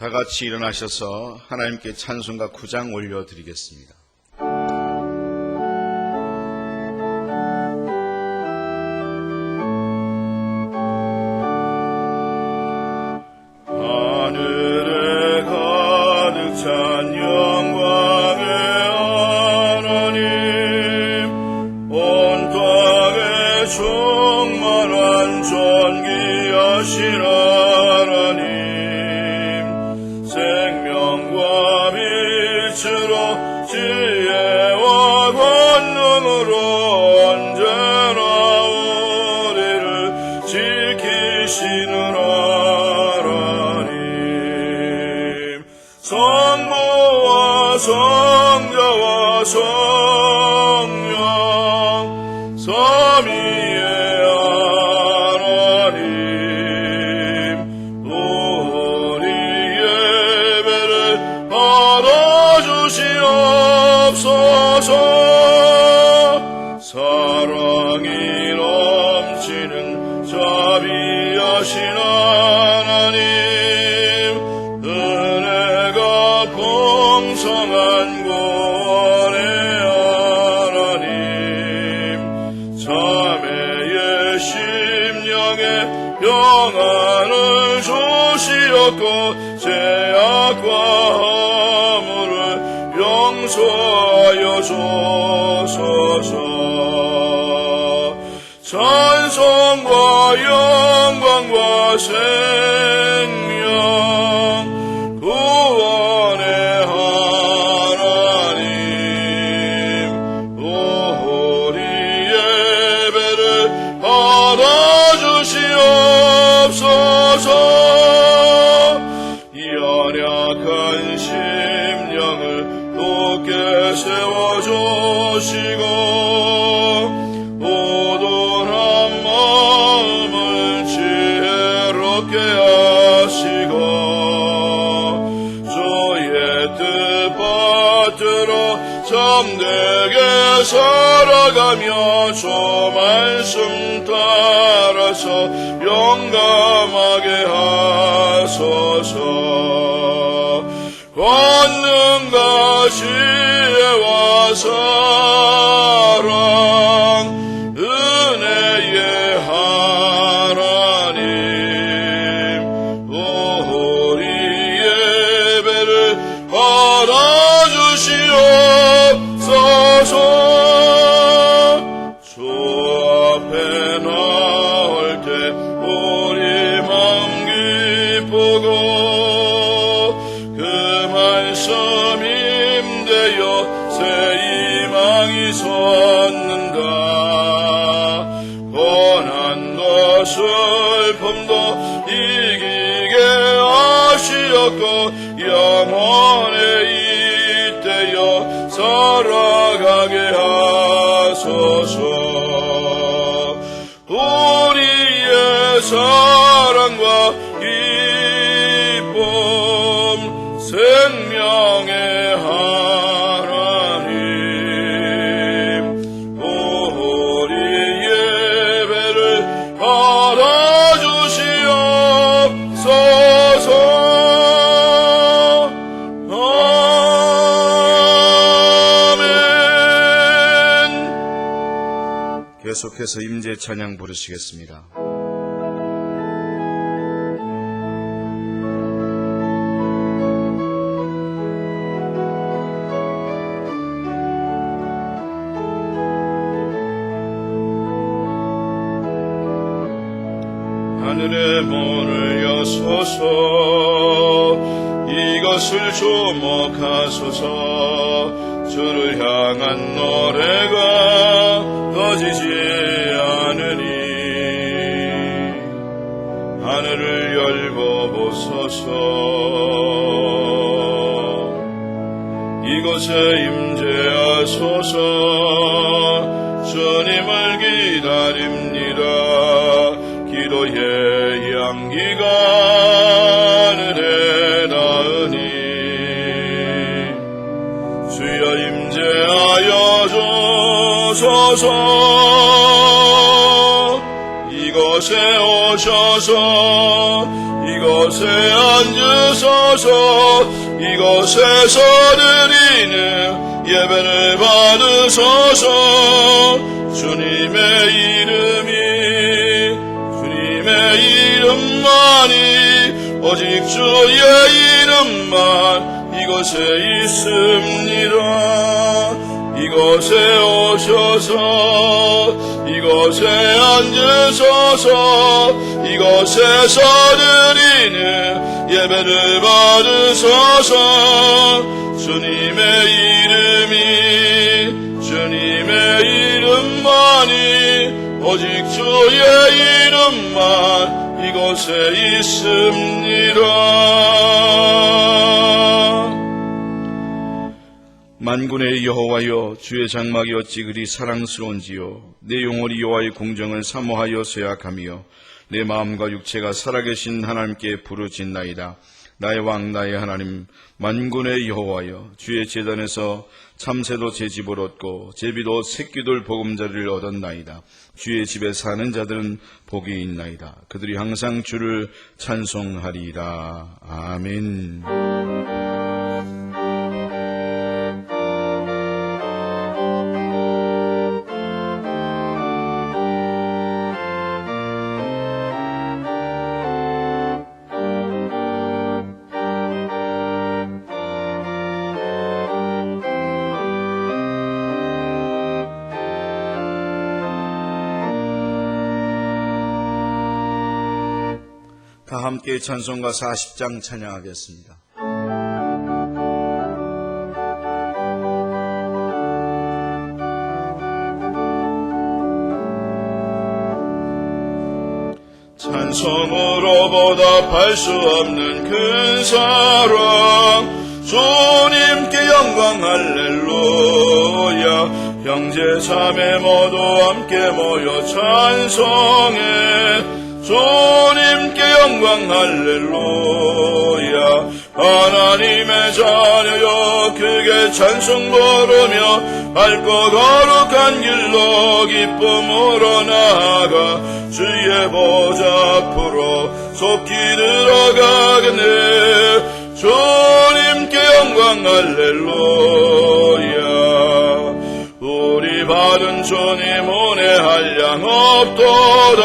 다 같이 일어나셔서 하나님께 찬송가 9장 올려드리겠습니다. 하늘에 가득 찬 영광의 하나님, 온 땅에 충만한 존귀하신 하나님, 생명과 빛으로 지혜와 권능으로 언제나 우리를 지키시는 하나님, 성부와 성자와 성령 삼위의 하나님, 우리 예배를 받아주시옵소서. 사랑이 넘치는 자비하신 하나님, 은혜가 풍성한 구원의 하나님, 자매의 심령에 평안을 주시었고 죄악과 허물을 용서하여 주소서. 찬송과 영광과 생명 구원의 하나님, 우리 예배를 받아주시옵소서. 연약한 심령을 굳게 세워주시고 우둔한 마음을 지혜롭게 하시고 주의 뜻 받들어 참되게 살아가며 주 말씀 따라서 용감하게 하소서. 권능과 지혜와 사랑 은혜의 하나님, 우리 예배를 받아주시옵소서. 주 앞에 나올 때 우리 마음 기쁘고 그 말씀 힘되어 새 희망이 솟는다. 고난도 슬픔도 이기게 하시었고 영원에 잇대어 살아가게 하소서. 우리의 사랑과 기쁨 생명의 하나님, 우리 예배를 받아주시옵소서. 아멘. 계속해서 임재 찬양 부르시겠습니다. 하늘의 문을 여소서. 이것을 주목하소서. 주를 향한 노래가 꺼지지 않으니 하늘을 열고 보소서. 이곳에 임재하소서. 주님을 기다립니다. 기도의 향기가 하늘에 닿으니 주여 임재하여 주소서. 이곳에 오셔서 이곳에 앉으소서. 이곳에서 드리는 예배를 받으소서. 주님의 이름만이 오직 주의 이름만 이곳에 있습니다. 이곳에 오셔서 이곳에 앉으소서. 이곳에서 드리는 예배를 받으소서. 주님의 이름만이 오직 주의 이름만 이곳에 있습니다. 만군의 여호와여, 주의 장막이 어찌 그리 사랑스러운지요. 내 영혼이 여호와의 공정을 사모하여 쇠약하며 내 마음과 육체가 살아계신 하나님께 부르짖나이다. 나의 왕 나의 하나님, 만군의 여호와여, 주의 제단에서 참새도 제 집을 얻고 제비도 새끼들 보금자리를 얻었나이다. 주의 집에 사는 자들은 복이 있나이다. 그들이 항상 주를 찬송하리이다. 아멘. 다 함께 찬송가 40장 찬양하겠습니다. 찬송으로 보답할 수 없는 큰 사랑, 주님께 영광 할렐루야. 형제 자매 모두 함께 모여 찬송해. 주님께 영광 할렐루야. 하나님의 자녀여 크게 찬송 부르며 밝고 거룩한 길로 기쁨으로 나아가 주의 보좌 앞으로 속히 들어가겠네. 주님께 영광 할렐루야. 우리 받은 주님 은혜 한량 없도다.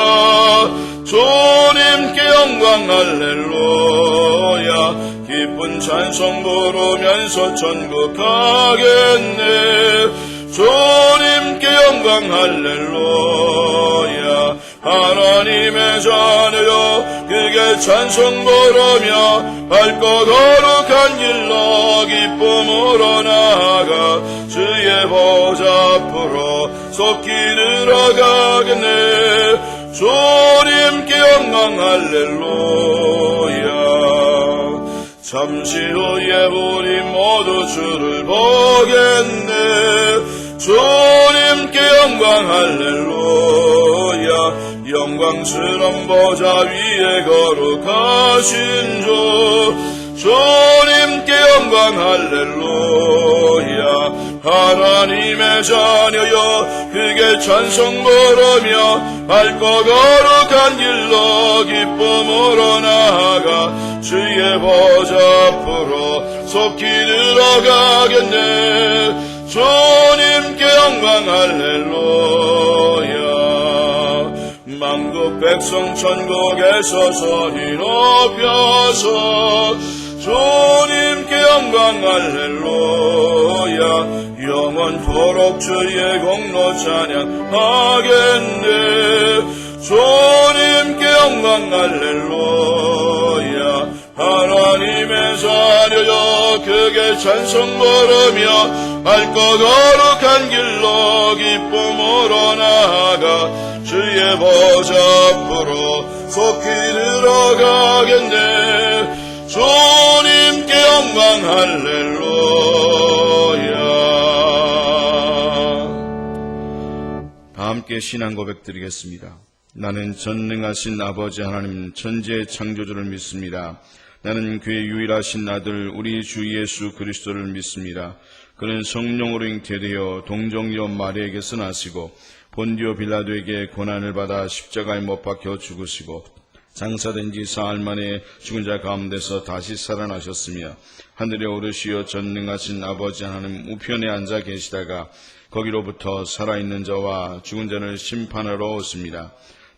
주님께 영광 할렐루야. 기쁜 찬송 부르면서 천국 가겠네. 주님께 영광 할렐루야. 하나님의 자녀여 크게 찬송 부르며 밝고 거룩한 길로 기쁨으로 나아가 주의 보좌 앞으로 속히 들어가겠네. 주님께 영광 할렐루야. 잠시 후에 우리 모두 주를 보겠네. 주님께 영광 할렐루야. 영광스러운 보좌 위에 거룩하신 주, 주님께 영광 할렐루야. 하나님의 자녀여 크게 찬송 부르며 밝고 거룩한 길로 기쁨으로 나아가 주의 보좌 앞으로 속히 들어가겠네. 주님께 영광 할렐루야. 만국 백성 천국에서 소리 높여서 주님께 영광 할렐루야. 영원토록 주의 공로 찬양하겠네. 주님께 영광 할렐루야. 하나님의 자녀여 크게 찬송 부르며 밝고 거룩한 길로 기쁨으로 나아가 주의 보좌 앞으로 속히 들어가겠네. 주님께 영광 할렐루야. 다 함께 신앙 고백 드리겠습니다. 나는 전능하신 아버지 하나님 천지의 창조주를 믿습니다. 나는 그의 유일하신 아들 우리 주 예수 그리스도를 믿습니다. 그는 성령으로 잉태되어 동정녀 마리아에게서 나시고 본디오 빌라도에게 고난을 받아 십자가에 못 박혀 죽으시고 장사된 지 사흘 만에 죽은 자 가운데서 다시 살아나셨으며 하늘에 오르시어 전능하신 아버지 하나님 우편에 앉아 계시다가 거기로부터 살아있는 자와 죽은 자를 심판하러 오십니다.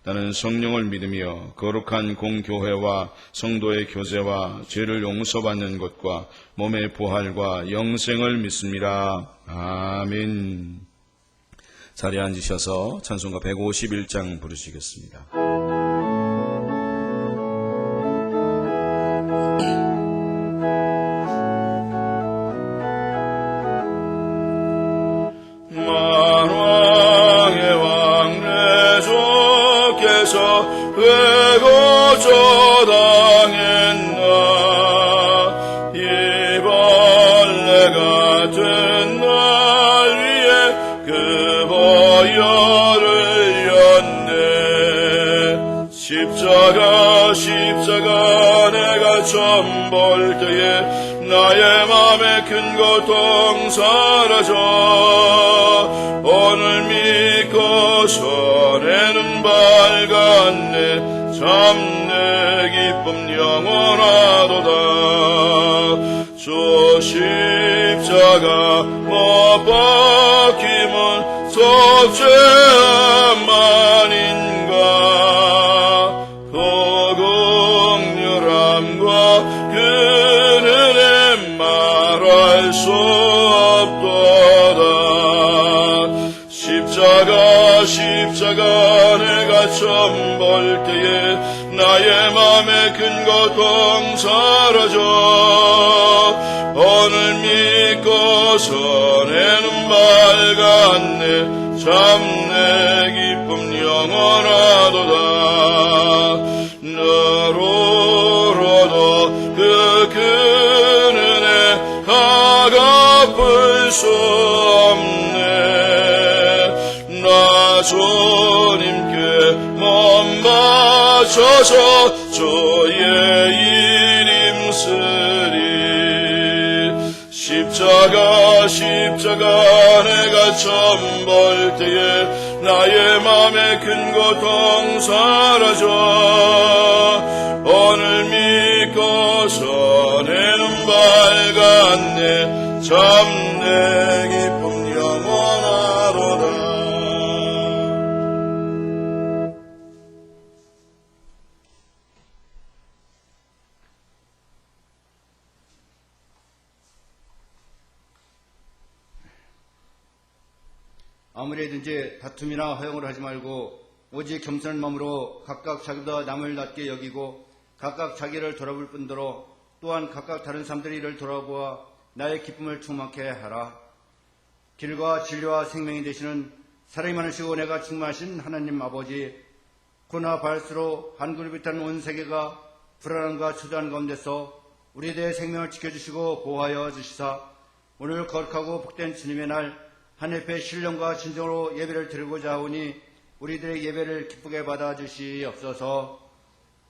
나는 성령을 믿으며 거룩한 공교회와 성도의 교제와 죄를 용서받는 것과 몸의 부활과 영생을 믿습니다. 아멘. 자리에 앉으셔서 찬송가 151장 부르시겠습니다. 만왕의 왕 내 주께서 왜 고초당했나. 이 벌레 같은 날 위에 그 보혈을 흘렸네. 십자가 내가 처음 볼 때에 나의 맘에 큰 고통 사라져. 오늘 믿고서 내 눈 밝았네. 참 내 기쁨 영원하도다. 주 십자가 못 박힘은 속죄만인가. 고국률함과 그 은혜 말할 수 없도다. 십자가 내가 처음 볼 때에 나의 맘에 큰 고통 사라져. 오늘 믿고서 내 눈 밝았네. 참 내 기쁨 영원하도다. 너로도 그 은혜 다 갚을 수 없네. 나 주님께 몸 바쳐서 주의 일 힘쓰리. 십자가 내가 처음 볼 때에 나의 맘에 큰 고통 사라져. 오늘 믿고서 내 눈 밝았네. 참 내 기쁨 영원하도다. 아무래든지 다툼이나 허용을 하지 말고 오직 겸손한 마음으로 각각 자기보다 남을 낮게 여기고 각각 자기를 돌아볼 뿐더러 또한 각각 다른 사람들의 일을 돌아보아 나의 기쁨을 충만케 하라. 길과 진리와 생명이 되시는 사랑이 많으시고 내가 충만하신 하나님 아버지, 고나 발수로 한 그룹이 탄 온 세계가 불안함과 초조한 가운데서 우리들의 생명을 지켜주시고 보호하여 주시사 오늘 거룩하고 복된 주님의 날 하늘의 신령과 진정으로 예배를 드리고자 하오니 우리들의 예배를 기쁘게 받아주시옵소서.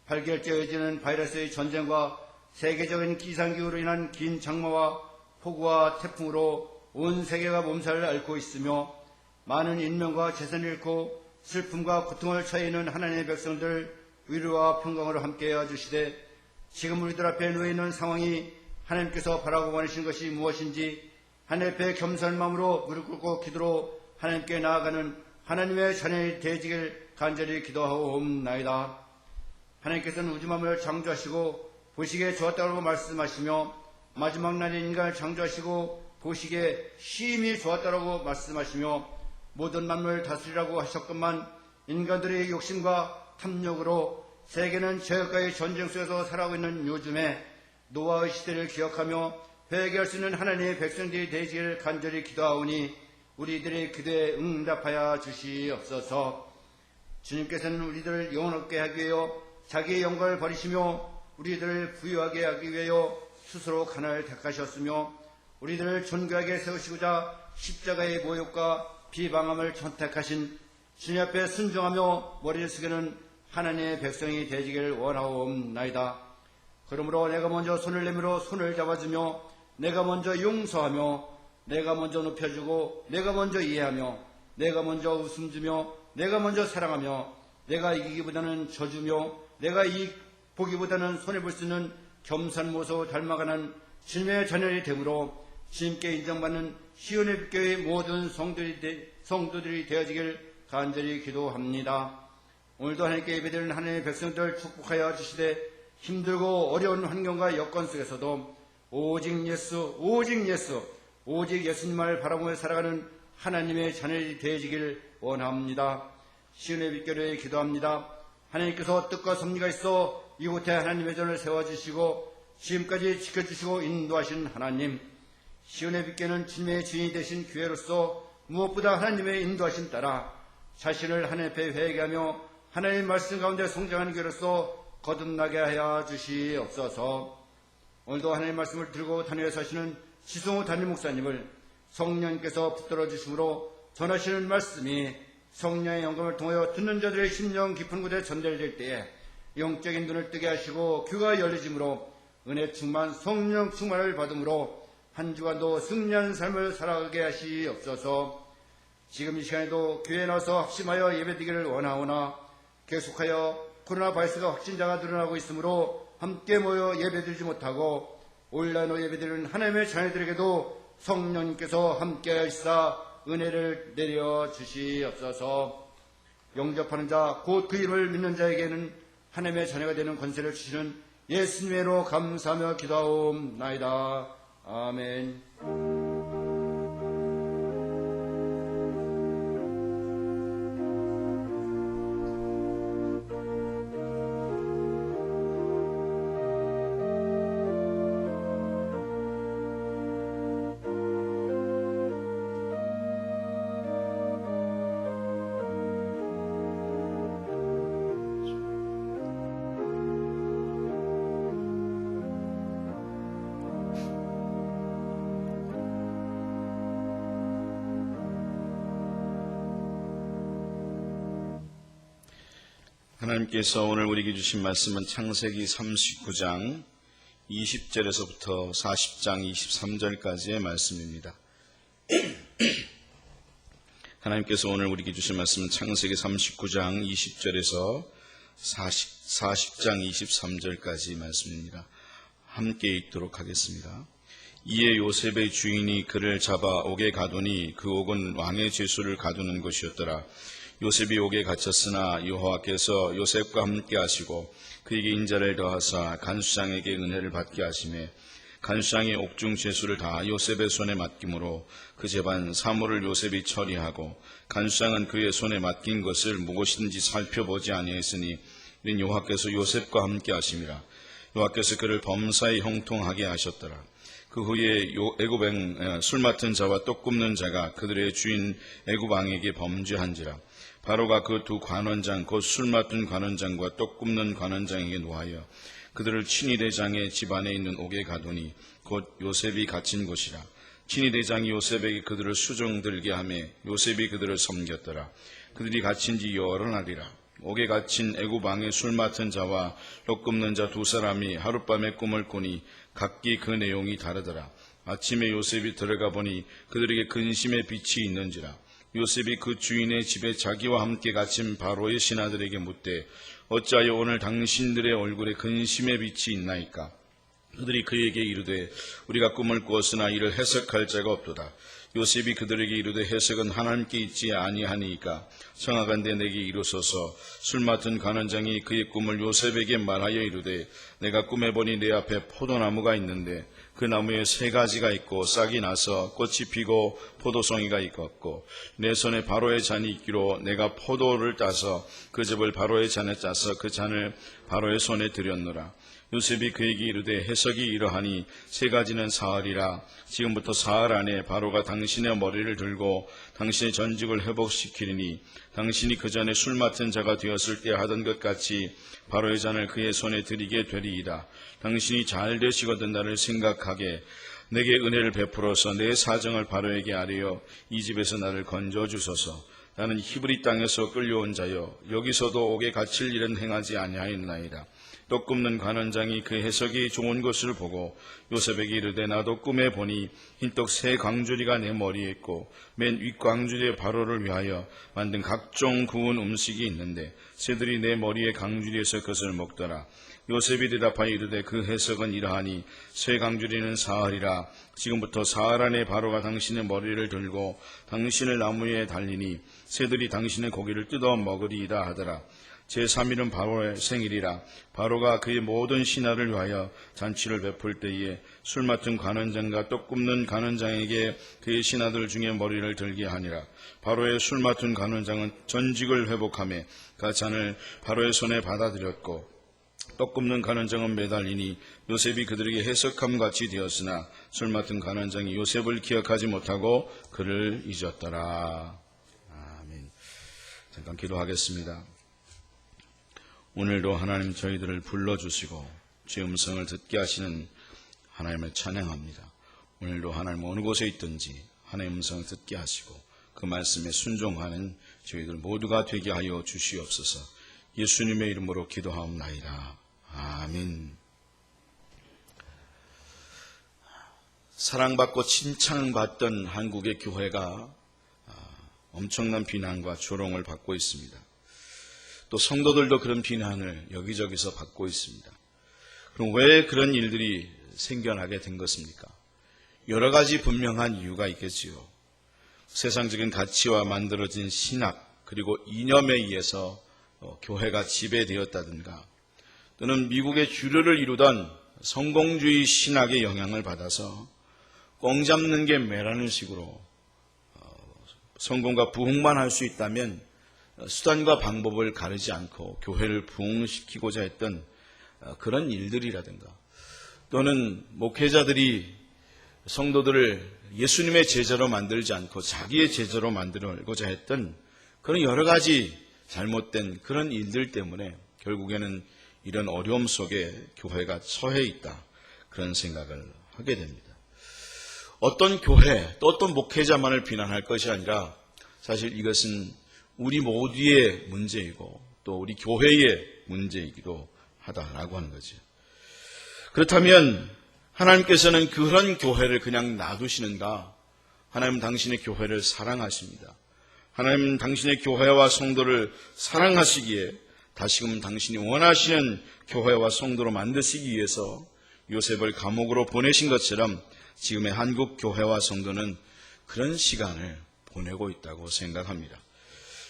발길죄어지는 바이러스의 전쟁과 세계적인 기상기후로 인한 긴 장마와 폭우와 태풍으로 온 세계가 몸살을 앓고 있으며 많은 인명과 재산을 잃고 슬픔과 고통을 처해 있는 하나님의 백성들 위로와 평강으로 함께해 주시되 지금 우리들 앞에 놓여 있는 상황이 하나님께서 바라고 원하시는 것이 무엇인지 하나님 앞에 겸손한 마음으로 무릎 꿇고 기도로 하나님께 나아가는 하나님의 자녀이 되시길 간절히 기도하옵나이다. 하나님께서는 우주만물을 창조하시고 보시기에 좋았다고 말씀하시며 마지막 날에 인간을 창조하시고 보시기에 심히 좋았다고 말씀하시며 모든 만물을 다스리라고 하셨건만 인간들의 욕심과 탐욕으로 세계는 죄악과의 전쟁 속에서 살아가고 있는 요즘에 노아의 시대를 기억하며 회개할 수 있는 하나님의 백성들이 되시기를 간절히 기도하오니 우리들의 기도에 응답하여 주시옵소서. 주님께서는 우리들을 영원하게 하기 위하여 자기의 영광을 버리시며 우리들을 부유하게 하기 위하여 스스로 가난을 택하셨으며 우리들을 존귀하게 세우시고자 십자가의 모욕과 비방함을 선택하신 주님 앞에 순종하며 머리를 숙이는 하나님의 백성이 되시기를 원하옵나이다. 그러므로 내가 먼저 손을 내밀어 손을 잡아주며 내가 먼저 용서하며 내가 먼저 높여주고 내가 먼저 이해하며 내가 먼저 웃음 주며 내가 먼저 사랑하며 내가 이기기보다는 져주며 내가 이익 보기보다는 손해볼 수 있는 겸산모소 닮아가는 주님의 자녀이 되므로 주님께 인정받는 시온의 빛교회의 모든 성도들이 되어지길 간절히 기도합니다. 오늘도 하나님께 예배드리는 하나님의 백성들 축복하여 주시되 힘들고 어려운 환경과 여건 속에서도 오직 예수, 오직 예수님을 바라보며 살아가는 하나님의 자녀들이 되어지길 원합니다. 시온의 빛교회에 기도합니다. 하나님께서 뜻과 섭리가 있어 이곳에 하나님의 전을 세워주시고 지금까지 지켜주시고 인도하신 하나님, 시온의 빛교회는 주님의 주인이 되신 교회로서 무엇보다 하나님의 인도하심 따라 자신을 하나님 앞에 회개하며 하나님의 말씀 가운데 성장하는 교회로서 거듭나게 하여 주시옵소서. 오늘도 하나님의 말씀을 들고 단위에 사시는 지성호 담임 목사님을 성령님께서 붙들어 주심으로 전하시는 말씀이 성령의 영감을 통하여 듣는 자들의 심령 깊은 곳에 전달될 때에 영적인 눈을 뜨게 하시고 귀가 열리심으로 은혜 충만 성령 충만을 받음으로 한 주간도 승리한 삶을 살아가게 하시옵소서. 지금 이 시간에도 교회에 나와서 합심하여 예배드리기를 원하오나 계속하여 코로나 바이러스가 확진자가 늘어나고 있으므로 함께 모여 예배드리지 못하고 온라인으로 예배드리는 하나님의 자녀들에게도 성령님께서 함께 하시사 은혜를 내려 주시옵소서. 영접하는 자, 곧 그 이름을 믿는 자에게는 하나님의 자녀가 되는 권세를 주시는 예수님의로 감사하며 기도하옵나이다. 아멘. 하나님께서 오늘 우리에게 주신 말씀은 창세기 39장 20절에서부터 40장 23절까지의 말씀입니다. 하나님께서 오늘 우리에게 주신 말씀은 창세기 39장 20절에서 40장 23절까지 말씀입니다. 함께 읽도록 하겠습니다. 이에 요셉의 주인이 그를 잡아 옥에 가두니 그 옥은 왕의 죄수를 가두는 곳이었더라. 요셉이 옥에 갇혔으나 여호와께서 요셉과 함께 하시고 그에게 인자를 더하사 간수장에게 은혜를 받게 하시매 간수장의 옥중 죄수를 다 요셉의 손에 맡김으로 그 재반 사물을 요셉이 처리하고 간수장은 그의 손에 맡긴 것을 무엇이든지 살펴보지 아니했으니 이는 여호와께서 요셉과 함께 하심이라. 여호와께서 그를 범사에 형통하게 하셨더라. 그 후에 애굽 술 맡은 자와 떡 굽는 자가 그들의 주인 애굽 왕에게 범죄한지라. 바로가 그 두 관원장 곧 술 맡은 관원장과 떡 굽는 관원장에게 노하여 그들을 친위대장의 집안에 있는 옥에 가두니 곧 요셉이 갇힌 곳이라. 친위대장이 요셉에게 그들을 수종들게 하매 요셉이 그들을 섬겼더라. 그들이 갇힌 지 여러 날이라. 옥에 갇힌 애굽 왕의 술 맡은 자와 떡 굽는 자 두 사람이 하룻밤에 꿈을 꾸니 각기 그 내용이 다르더라. 아침에 요셉이 들어가 보니 그들에게 근심의 빛이 있는지라. 요셉이 그 주인의 집에 자기와 함께 갇힌 바로의 신하들에게 묻되 어찌하여 오늘 당신들의 얼굴에 근심의 빛이 있나이까? 그들이 그에게 이르되 우리가 꿈을 꾸었으나 이를 해석할 자가 없도다. 요셉이 그들에게 이르되 해석은 하나님께 있지 아니하니까 청하건대 내게 이루소서. 술 맡은 관원장이 그의 꿈을 요셉에게 말하여 이르되 내가 꿈에 보니 내 앞에 포도나무가 있는데 그 나무에 세 가지가 있고 싹이 나서 꽃이 피고 포도송이가 있었고 내 손에 바로의 잔이 있기로 내가 포도를 따서 그 즙을 바로의 잔에 짜서 그 잔을 바로의 손에 들였노라. 요셉이 그에게 이르되 해석이 이러하니 세 가지는 사흘이라. 지금부터 사흘 안에 바로가 당신의 머리를 들고 당신의 전직을 회복시키리니 당신이 그 전에 술 맡은 자가 되었을 때 하던 것 같이 바로의 잔을 그의 손에 드리게 되리이다. 당신이 잘 되시거든 나를 생각하게 내게 은혜를 베풀어서 내 사정을 바로에게 아뢰어 이 집에서 나를 건져 주소서. 나는 히브리 땅에서 끌려온 자여 여기서도 옥에 갇힐 일은 행하지 아니하였나이다. 떡 굽는 관원장이 그 해석이 좋은 것을 보고 요셉에게 이르되 나도 꿈에 보니 흰떡 세 광주리가 내 머리에 있고 맨 윗광주리에 바로를 위하여 만든 각종 구운 음식이 있는데 새들이 내 머리에 광주리에서 그것을 먹더라. 요셉이 대답하여 이르되 그 해석은 이러하니 새 광주리는 사흘이라. 지금부터 사흘 안에 바로가 당신의 머리를 들고 당신을 나무 위에 달리니 새들이 당신의 고기를 뜯어 먹으리이다 하더라. 제3일은 바로의 생일이라. 바로가 그의 모든 신하를 위하여 잔치를 베풀 때에 술 맡은 관원장과 떡 굽는 관원장에게 그의 신하들 중에 머리를 들게 하니라. 바로의 술 맡은 관원장은 전직을 회복하며 그 잔을 바로의 손에 받아들였고 떡 굽는 관원장은 매달리니 요셉이 그들에게 해석함같이 되었으나 술 맡은 관원장이 요셉을 기억하지 못하고 그를 잊었더라. 아멘. 잠깐 기도하겠습니다. 오늘도 하나님 저희들을 불러주시고 주의 음성을 듣게 하시는 하나님을 찬양합니다. 오늘도 하나님 어느 곳에 있든지 하나님의 음성을 듣게 하시고 그 말씀에 순종하는 저희들 모두가 되게 하여 주시옵소서. 예수님의 이름으로 기도하옵나이다. 아멘. 사랑받고 칭찬받던 한국의 교회가 엄청난 비난과 조롱을 받고 있습니다. 또 성도들도 그런 비난을 여기저기서 받고 있습니다. 그럼 왜 그런 일들이 생겨나게 된 것입니까? 여러 가지 분명한 이유가 있겠지요. 세상적인 가치와 만들어진 신학 그리고 이념에 의해서 교회가 지배되었다든가 또는 미국의 주류를 이루던 성공주의 신학의 영향을 받아서 꽁 잡는 게 매라는 식으로 성공과 부흥만 할 수 있다면 수단과 방법을 가르지 않고 교회를 부흥시키고자 했던 그런 일들이라든가 또는 목회자들이 성도들을 예수님의 제자로 만들지 않고 자기의 제자로 만들고자 했던 그런 여러 가지 잘못된 그런 일들 때문에 결국에는 이런 어려움 속에 교회가 처해 있다. 그런 생각을 하게 됩니다. 어떤 교회 또 어떤 목회자만을 비난할 것이 아니라 사실 이것은 우리 모두의 문제이고 또 우리 교회의 문제이기도 하다라고 하는 거죠. 그렇다면 하나님께서는 그런 교회를 그냥 놔두시는가? 하나님은 당신의 교회를 사랑하십니다. 하나님은 당신의 교회와 성도를 사랑하시기에 다시금 당신이 원하시는 교회와 성도로 만드시기 위해서 요셉을 감옥으로 보내신 것처럼 지금의 한국 교회와 성도는 그런 시간을 보내고 있다고 생각합니다.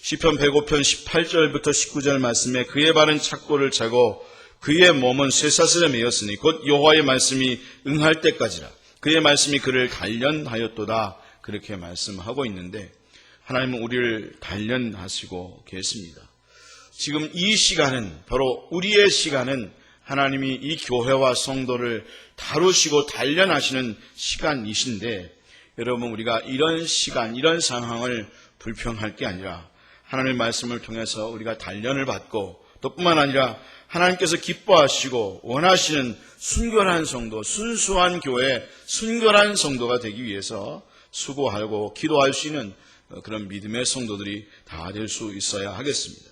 시편 105편 18절부터 19절 말씀에 그의 발은 착고를 차고 그의 몸은 쇠사슬에 매였으니 곧 여호와의 말씀이 응할 때까지라. 그의 말씀이 그를 단련하였도다. 그렇게 말씀하고 있는데 하나님은 우리를 단련하시고 계십니다. 지금 이 시간은 바로 우리의 시간은 하나님이 이 교회와 성도를 다루시고 단련하시는 시간이신데 여러분 우리가 이런 시간, 이런 상황을 불평할 게 아니라 하나님의 말씀을 통해서 우리가 단련을 받고 또 뿐만 아니라 하나님께서 기뻐하시고 원하시는 순결한 성도, 순수한 교회, 순결한 성도가 되기 위해서 수고하고 기도할 수 있는 그런 믿음의 성도들이 다 될 수 있어야 하겠습니다.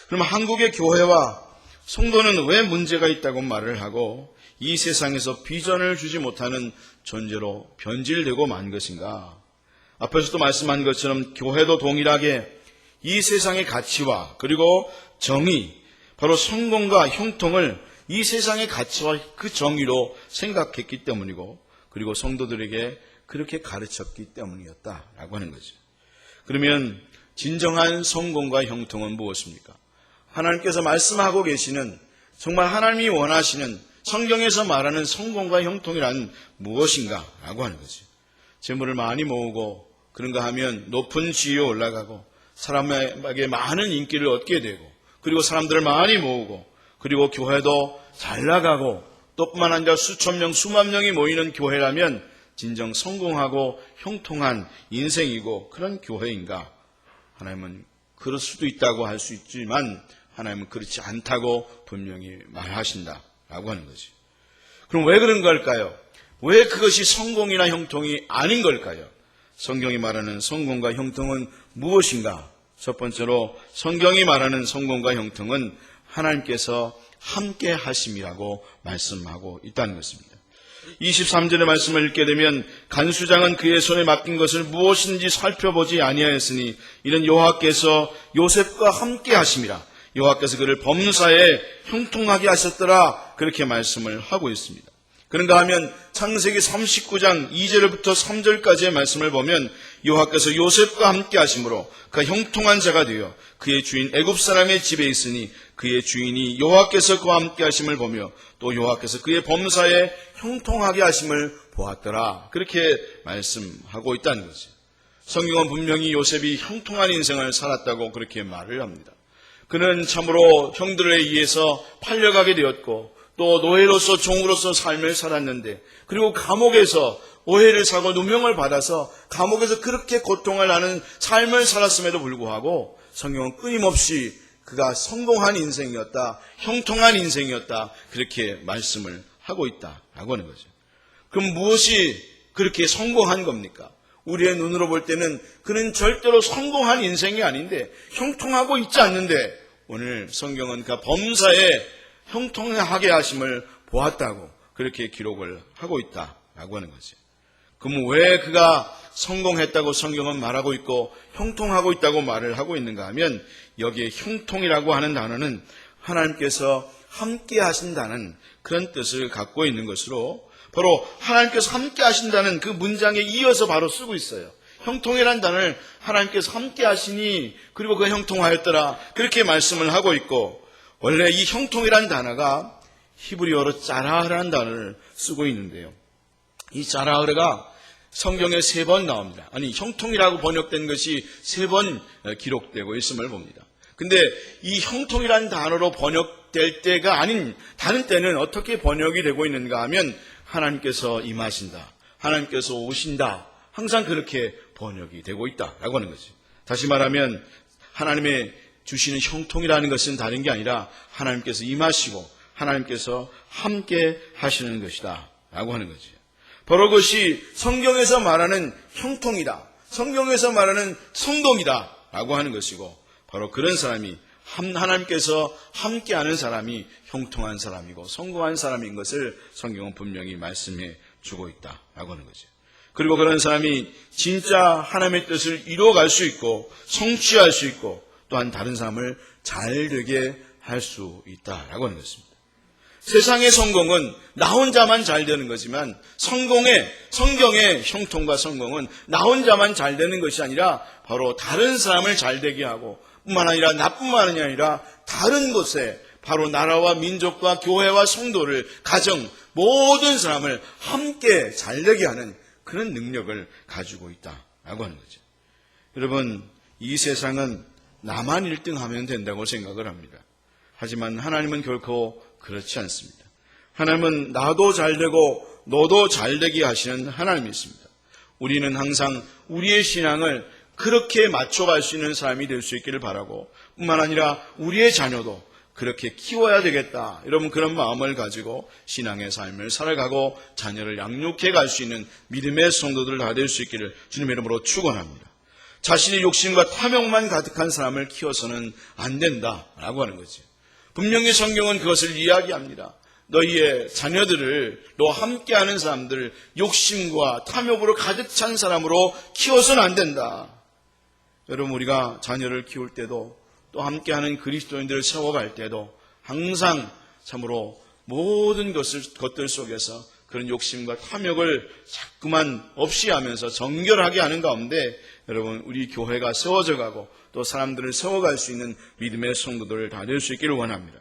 그럼 한국의 교회와 성도는 왜 문제가 있다고 말을 하고 이 세상에서 비전을 주지 못하는 존재로 변질되고 만 것인가? 앞에서도 말씀한 것처럼 교회도 동일하게 이 세상의 가치와 그리고 정의, 바로 성공과 형통을 이 세상의 가치와 그 정의로 생각했기 때문이고 그리고 성도들에게 그렇게 가르쳤기 때문이었다라고 하는 거죠. 그러면 진정한 성공과 형통은 무엇입니까? 하나님께서 말씀하고 계시는 정말 하나님이 원하시는 성경에서 말하는 성공과 형통이란 무엇인가? 라고 하는 거죠. 재물을 많이 모으고 그런가 하면 높은 지위에 올라가고 사람에게 많은 인기를 얻게 되고 그리고 사람들을 많이 모으고 그리고 교회도 잘 나가고 또 뿐만 아니라 수천 명, 수만 명이 모이는 교회라면 진정 성공하고 형통한 인생이고 그런 교회인가? 하나님은 그럴 수도 있다고 할 수 있지만 하나님은 그렇지 않다고 분명히 말하신다라고 하는 거지. 그럼 왜 그런 걸까요? 왜 그것이 성공이나 형통이 아닌 걸까요? 성경이 말하는 성공과 형통은 무엇인가? 첫 번째로 성경이 말하는 성공과 형통은 하나님께서 함께 하심이라고 말씀하고 있다는 것입니다. 23절의 말씀을 읽게 되면 간수장은 그의 손에 맡긴 것을 무엇인지 살펴보지 아니하였으니 이는 여호와께서 요셉과 함께 하심이라. 여호와께서 그를 범사에 형통하게 하셨더라. 그렇게 말씀을 하고 있습니다. 그런가 하면 창세기 39장 2절부터 3절까지의 말씀을 보면 여호와께서 요셉과 함께 하심으로 그가 형통한 자가 되어 그의 주인 애굽 사람의 집에 있으니 그의 주인이 여호와께서 그와 함께 하심을 보며 또 여호와께서 그의 범사에 형통하게 하심을 보았더라. 그렇게 말씀하고 있다는 거죠. 성경은 분명히 요셉이 형통한 인생을 살았다고 그렇게 말을 합니다. 그는 참으로 형들에 의해서 팔려가게 되었고 또 노예로서 종으로서 삶을 살았는데 그리고 감옥에서 오해를 사고 누명을 받아서 감옥에서 그렇게 고통을 하는 삶을 살았음에도 불구하고 성경은 끊임없이 그가 성공한 인생이었다, 형통한 인생이었다 그렇게 말씀을 하고 있다라고 하는 거죠. 그럼 무엇이 그렇게 성공한 겁니까? 우리의 눈으로 볼 때는 그는 절대로 성공한 인생이 아닌데 형통하고 있지 않는데 오늘 성경은 그가 범사에 형통하게 하심을 보았다고 그렇게 기록을 하고 있다라고 하는 거죠. 그럼 왜 그가 성공했다고 성경은 말하고 있고 형통하고 있다고 말을 하고 있는가 하면 여기에 형통이라고 하는 단어는 하나님께서 함께 하신다는 그런 뜻을 갖고 있는 것으로 바로 하나님께서 함께 하신다는 그 문장에 이어서 바로 쓰고 있어요. 형통이라는 단어를 하나님께서 함께 하시니 그리고 그 형통하였더라 그렇게 말씀을 하고 있고 원래 이 형통이라는 단어가 히브리어로 짜라흐라는 단어를 쓰고 있는데요. 이 짜라흐가 성경에 3번 나옵니다. 아니 형통이라고 번역된 것이 3번 기록되고 있음을 봅니다. 근데 이 형통이라는 단어로 번역될 때가 아닌 다른 때는 어떻게 번역이 되고 있는가 하면 하나님께서 임하신다, 하나님께서 오신다, 항상 그렇게 번역이 되고 있다라고 하는 거죠. 다시 말하면 하나님의 주시는 형통이라는 것은 다른 게 아니라 하나님께서 임하시고 하나님께서 함께 하시는 것이다 라고 하는 거죠. 바로 그것이 성경에서 말하는 형통이다, 성경에서 말하는 성공이다 라고 하는 것이고 바로 그런 사람이 하나님께서 함께하는 사람이 형통한 사람이고 성공한 사람인 것을 성경은 분명히 말씀해 주고 있다라고 하는 거죠. 그리고 그런 사람이 진짜 하나님의 뜻을 이루어갈 수 있고 성취할 수 있고 또한 다른 사람을 잘 되게 할 수 있다라고 하는 것입니다. 세상의 성공은 나 혼자만 잘 되는 거지만 성경의 형통과 성공은 나 혼자만 잘 되는 것이 아니라 바로 다른 사람을 잘 되게 하고 뿐만 아니라 나뿐만 아니라 다른 곳에 바로 나라와 민족과 교회와 성도를 가정 모든 사람을 함께 잘 되게 하는 그런 능력을 가지고 있다라고 하는 거죠. 여러분 이 세상은 나만 1등하면 된다고 생각을 합니다. 하지만 하나님은 결코 그렇지 않습니다. 하나님은 나도 잘되고 너도 잘되게 하시는 하나님이십니다. 우리는 항상 우리의 신앙을 그렇게 맞춰갈 수 있는 사람이 될 수 있기를 바라고 뿐만 아니라 우리의 자녀도 그렇게 키워야 되겠다. 여러분 그런 마음을 가지고 신앙의 삶을 살아가고 자녀를 양육해 갈 수 있는 믿음의 성도들 다 될 수 있기를 주님의 이름으로 축원합니다. 자신의 욕심과 탐욕만 가득한 사람을 키워서는 안 된다라고 하는 거죠. 분명히 성경은 그것을 이야기합니다. 너희의 자녀들을 너와 함께하는 사람들 욕심과 탐욕으로 가득 찬 사람으로 키워서는 안 된다. 여러분 우리가 자녀를 키울 때도 또 함께하는 그리스도인들을 세워갈 때도 항상 참으로 모든 것들 속에서 그런 욕심과 탐욕을 자꾸만 없이 하면서 정결하게 하는 가운데 여러분 우리 교회가 세워져 가고 또 사람들을 세워갈 수 있는 믿음의 성도들을 다 될 수 있기를 원합니다.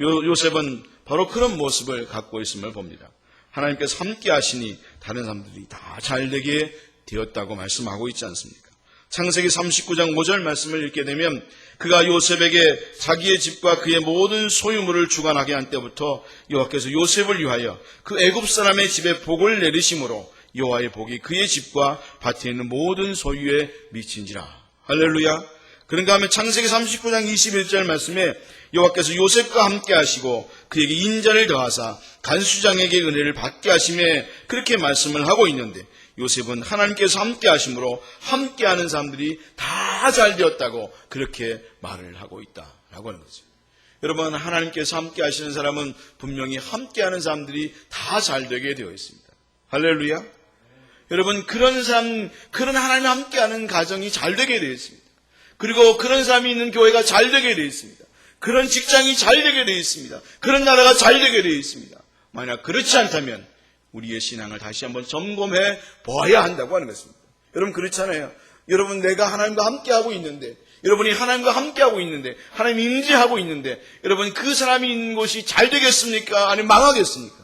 요셉은 바로 그런 모습을 갖고 있음을 봅니다. 하나님께서 함께 하시니 다른 사람들이 다 잘되게 되었다고 말씀하고 있지 않습니까? 창세기 39장 5절 말씀을 읽게 되면 그가 요셉에게 자기의 집과 그의 모든 소유물을 주관하게 한 때부터 여호와께서 요셉을 위하여 그 애굽 사람의 집에 복을 내리심으로 여호와의 복이 그의 집과 밭에 있는 모든 소유에 미친지라. 할렐루야. 그런가 하면 창세기 39장 21절 말씀에 여호와께서 요셉과 함께 하시고 그에게 인자를 더하사 간수장에게 은혜를 받게 하심에 그렇게 말씀을 하고 있는데 요셉은 하나님께서 함께 하심으로 함께하는 사람들이 다 잘 되었다고 그렇게 말을 하고 있다라고 하는 거죠. 여러분, 하나님께서 함께 하시는 사람은 분명히 함께하는 사람들이 다 잘 되게 되어 있습니다. 할렐루야. 여러분, 그런 사람, 그런 하나님 함께하는 가정이 잘 되게 되어 있습니다. 그리고 그런 사람이 있는 교회가 잘 되게 되어 있습니다. 그런 직장이 잘 되게 되어 있습니다. 그런 나라가 잘 되게 되어 있습니다. 만약 그렇지 않다면 우리의 신앙을 다시 한번 점검해 보아야 한다고 하는 것입니다. 여러분, 그렇잖아요. 여러분, 내가 하나님과 함께하고 있는데, 여러분이 하나님과 함께하고 있는데, 하나님 임재하고 있는데, 여러분 그 사람이 있는 곳이 잘 되겠습니까? 아니면 망하겠습니까?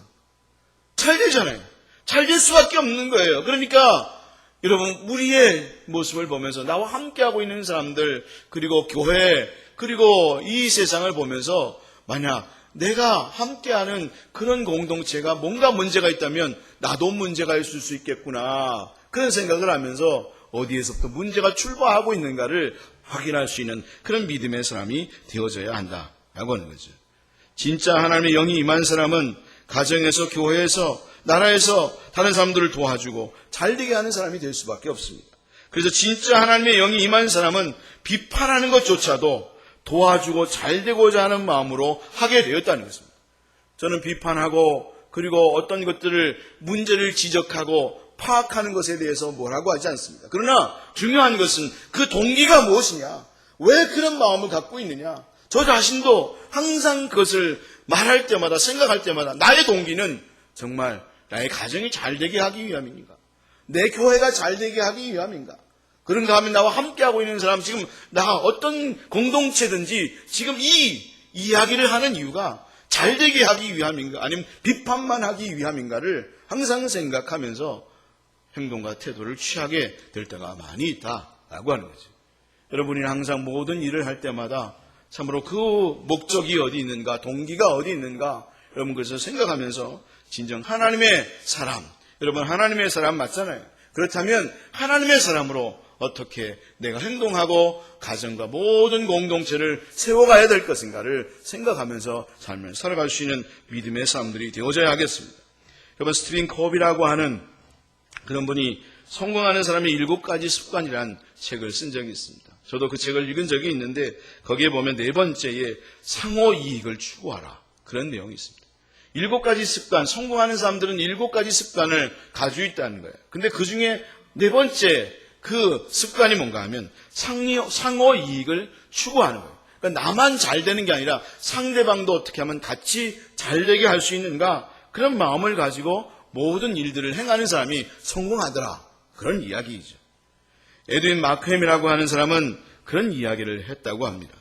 잘 되잖아요. 잘 될 수밖에 없는 거예요. 그러니까 여러분, 우리의 모습을 보면서 나와 함께하고 있는 사람들, 그리고 교회, 그리고 이 세상을 보면서 만약 내가 함께하는 그런 공동체가 뭔가 문제가 있다면 나도 문제가 있을 수 있겠구나, 그런 생각을 하면서 어디에서부터 문제가 출발하고 있는가를 확인할 수 있는 그런 믿음의 사람이 되어져야 한다라고 하는 거죠. 진짜 하나님의 영이 임한 사람은 가정에서, 교회에서, 나라에서 다른 사람들을 도와주고 잘되게 하는 사람이 될 수밖에 없습니다. 그래서 진짜 하나님의 영이 임한 사람은 비판하는 것조차도 도와주고 잘되고자 하는 마음으로 하게 되었다는 것입니다. 저는 비판하고 그리고 어떤 것들을 문제를 지적하고 파악하는 것에 대해서 뭐라고 하지 않습니다. 그러나 중요한 것은 그 동기가 무엇이냐, 왜 그런 마음을 갖고 있느냐. 저 자신도 항상 그것을 말할 때마다, 생각할 때마다 나의 동기는 정말 나의 가정이 잘되게 하기 위함인가, 내 교회가 잘되게 하기 위함인가. 그런가 하면 나와 함께하고 있는 사람, 지금 나 어떤 공동체든지 지금 이 이야기를 하는 이유가 잘되게 하기 위함인가, 아니면 비판만 하기 위함인가를 항상 생각하면서 행동과 태도를 취하게 될 때가 많이 있다라고 하는 거죠. 여러분이 항상 모든 일을 할 때마다 참으로 그 목적이 어디 있는가, 동기가 어디 있는가, 여러분 그래서 생각하면서 진정 하나님의 사람, 여러분 하나님의 사람 맞잖아요. 그렇다면 하나님의 사람으로 어떻게 내가 행동하고 가정과 모든 공동체를 세워가야 될 것인가를 생각하면서 삶을 살아갈 수 있는 믿음의 사람들이 되어져야 하겠습니다. 여러분, 스티븐 코비라고 하는 그런 분이 성공하는 사람의 7가지 습관이라는 책을 쓴 적이 있습니다. 저도 그 책을 읽은 적이 있는데 거기에 보면 4번째에 상호 이익을 추구하라, 그런 내용이 있습니다. 7가지 습관, 성공하는 사람들은 7가지 습관을 가지고 있다는 거예요. 근데 그 중에 4번째 그 습관이 뭔가 하면 상호 이익을 추구하는 거예요. 그러니까 나만 잘 되는 게 아니라 상대방도 어떻게 하면 같이 잘 되게 할 수 있는가, 그런 마음을 가지고 모든 일들을 행하는 사람이 성공하더라, 그런 이야기이죠. 에드윈 마크햄이라고 하는 사람은 그런 이야기를 했다고 합니다.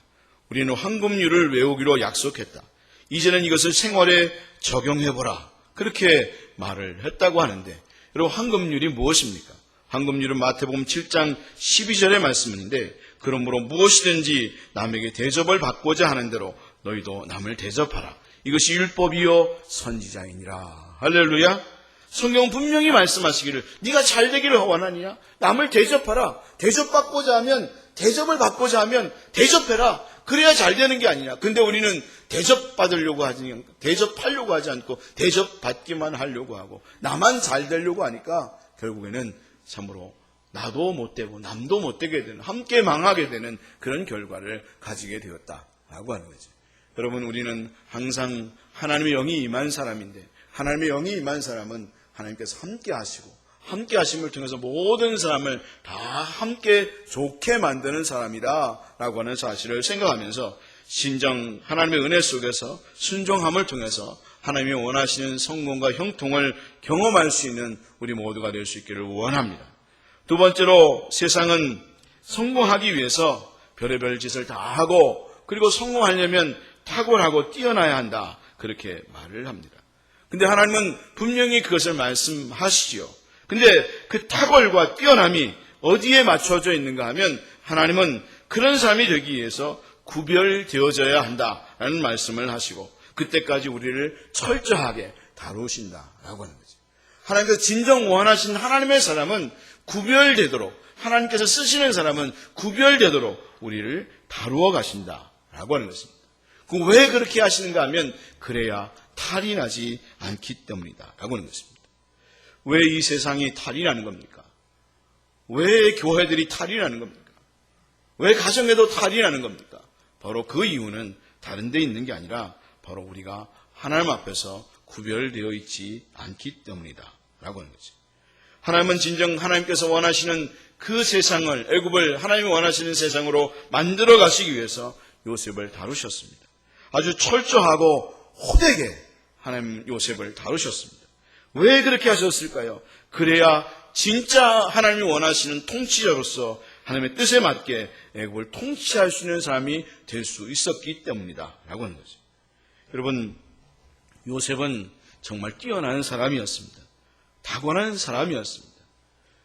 우리는 황금률을 외우기로 약속했다. 이제는 이것을 생활에 적용해보라, 그렇게 말을 했다고 하는데, 여러분 황금률이 무엇입니까? 황금률은 마태복음 7장 12절의 말씀인데, 그러므로 무엇이든지 남에게 대접을 받고자 하는 대로 너희도 남을 대접하라. 이것이 율법이요 선지자이니라. 할렐루야. 성경은 분명히 말씀하시기를 네가 잘되기를 원하느냐? 남을 대접하라. 대접받고자 하면, 대접을 받고자 하면 대접해라. 그래야 잘 되는 게 아니냐. 근데 우리는 대접받으려고 하지, 대접하려고 하지 않고 대접받기만 하려고 하고 나만 잘 되려고 하니까 결국에는 참으로 나도 못 되고 남도 못 되게 되는, 함께 망하게 되는 그런 결과를 가지게 되었다라고 하는 거죠. 여러분, 우리는 항상 하나님의 영이 임한 사람인데, 하나님의 영이 임한 사람은 하나님께서 함께 하시고 함께 하심을 통해서 모든 사람을 다 함께 좋게 만드는 사람이다라고 하는 사실을 생각하면서 진정 하나님의 은혜 속에서 순종함을 통해서 하나님이 원하시는 성공과 형통을 경험할 수 있는 우리 모두가 될 수 있기를 원합니다. 두 번째로, 세상은 성공하기 위해서 별의별 짓을 다 하고, 그리고 성공하려면 탁월하고 뛰어나야 한다, 그렇게 말을 합니다. 근데 하나님은 분명히 그것을 말씀하시지요. 근데 그 탁월과 뛰어남이 어디에 맞춰져 있는가 하면, 하나님은 그런 사람이 되기 위해서 구별되어져야 한다라는 말씀을 하시고, 그때까지 우리를 철저하게 다루신다라고 하는 거죠. 하나님께서 진정 원하신 하나님의 사람은 구별되도록, 하나님께서 쓰시는 사람은 구별되도록 우리를 다루어 가신다라고 하는 것입니다. 왜 그렇게 하시는가 하면, 그래야 탈이 나지 않기 때문이다 라고 하는 것입니다. 왜 이 세상이 탈이 나는 겁니까? 왜 교회들이 탈이 나는 겁니까? 왜 가정에도 탈이 나는 겁니까? 바로 그 이유는 다른 데 있는 게 아니라 바로 우리가 하나님 앞에서 구별되어 있지 않기 때문이다 라고 하는 거죠. 하나님은 진정 하나님께서 원하시는 그 세상을, 애굽을 하나님이 원하시는 세상으로 만들어 가시기 위해서 요셉을 다루셨습니다. 아주 철저하고 호되게 하나님 요셉을 다루셨습니다. 왜 그렇게 하셨을까요? 그래야 진짜 하나님이 원하시는 통치자로서 하나님의 뜻에 맞게 애굽을 통치할 수 있는 사람이 될 수 있었기 때문이다 라고 하는 거죠. 여러분, 요셉은 정말 뛰어난 사람이었습니다. 타고난 사람이었습니다.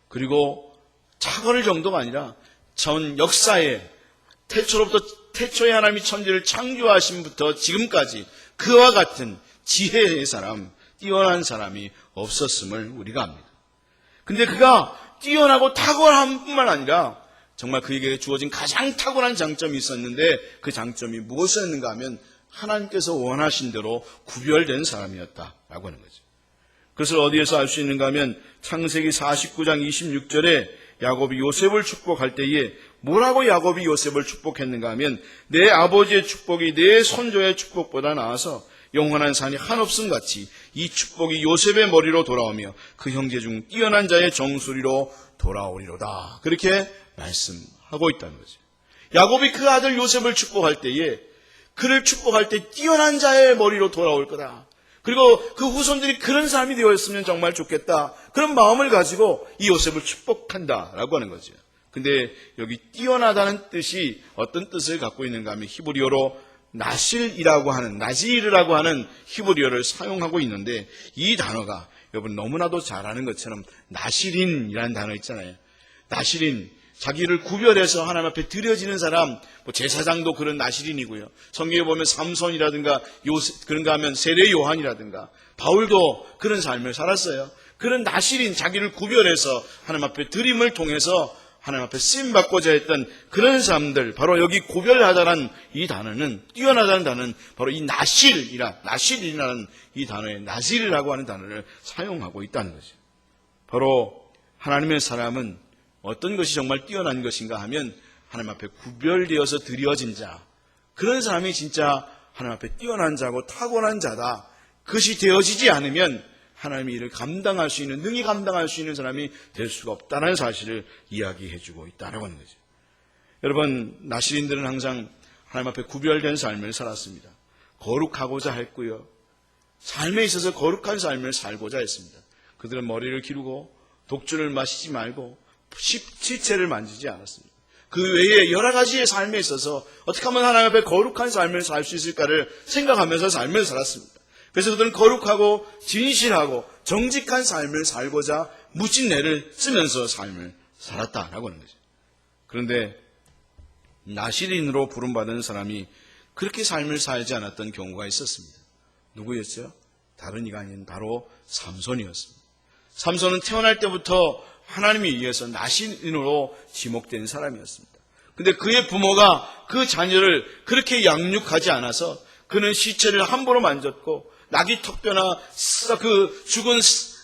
그리고 타고날 정도가 아니라 전 역사에 태초에 하나님이 천지를 창조하신부터 지금까지 그와 같은 지혜의 사람, 뛰어난 사람이 없었음을 우리가 압니다. 근데 그가 뛰어나고 탁월한 뿐만 아니라 정말 그에게 주어진 가장 탁월한 장점이 있었는데 그 장점이 무엇이었는가 하면 하나님께서 원하신 대로 구별된 사람이었다라고 하는 거죠. 그것을 어디에서 알 수 있는가 하면 창세기 49장 26절에 야곱이 요셉을 축복할 때에 뭐라고 야곱이 요셉을 축복했는가 하면 내 아버지의 축복이 내 손조의 축복보다 나아서 영원한 산이 한없음 같이 이 축복이 요셉의 머리로 돌아오며 그 형제 중 뛰어난 자의 정수리로 돌아오리로다. 그렇게 말씀하고 있다는 거죠. 야곱이 그 아들 요셉을 축복할 때에 그를 축복할 때 뛰어난 자의 머리로 돌아올 거다. 그리고 그 후손들이 그런 사람이 되었으면 정말 좋겠다. 그런 마음을 가지고 이 요셉을 축복한다라고 하는 거죠. 근데 여기 뛰어나다는 뜻이 어떤 뜻을 갖고 있는가 하면 히브리어로 나실이라고 하는 히브리어를 사용하고 있는데 이 단어가 여러분 너무나도 잘 아는 것처럼 나실인이라는 단어 있잖아요. 나실인, 자기를 구별해서 하나님 앞에 드려지는 사람, 제사장도 그런 나실인이고요. 성경에 보면 삼손이라든가 그런가 하면 세례 요한이라든가 바울도 그런 삶을 살았어요. 그런 나실인, 자기를 구별해서 하나님 앞에 드림을 통해서 하나님 앞에 쓰임받고자 했던 그런 사람들, 바로 여기 구별하다라는 이 단어는, 뛰어나다는 단어는 바로 이 나실이라는 이 단어에 나실이라고 하는 단어를 사용하고 있다는 거죠. 바로 하나님의 사람은 어떤 것이 정말 뛰어난 것인가 하면 하나님 앞에 구별되어서 드려진 자, 그런 사람이 진짜 하나님 앞에 뛰어난 자고 타고난 자다. 그것이 되어지지 않으면 하나님의 일을 감당할 수 있는, 능히 감당할 수 있는 사람이 될 수가 없다는 사실을 이야기해주고 있다는 거죠. 여러분, 나실인들은 항상 하나님 앞에 구별된 삶을 살았습니다. 거룩하고자 했고요. 삶에 있어서 거룩한 삶을 살고자 했습니다. 그들은 머리를 기르고 독주를 마시지 말고 시체를 만지지 않았습니다. 그 외에 여러 가지의 삶에 있어서 어떻게 하면 하나님 앞에 거룩한 삶을 살 수 있을까를 생각하면서 삶을 살았습니다. 그래서 그들은 거룩하고 진실하고 정직한 삶을 살고자 무진내를 쓰면서 삶을 살았다라고 하는 거죠. 그런데 나실인으로 부름받은 사람이 그렇게 삶을 살지 않았던 경우가 있었습니다. 누구였죠? 다른 이가 아닌 바로 삼손이었습니다. 삼손은 태어날 때부터 하나님에 의해서 나실인으로 지목된 사람이었습니다. 근데 그의 부모가 그 자녀를 그렇게 양육하지 않아서 그는 시체를 함부로 만졌고 낙이 턱뼈나 그 죽은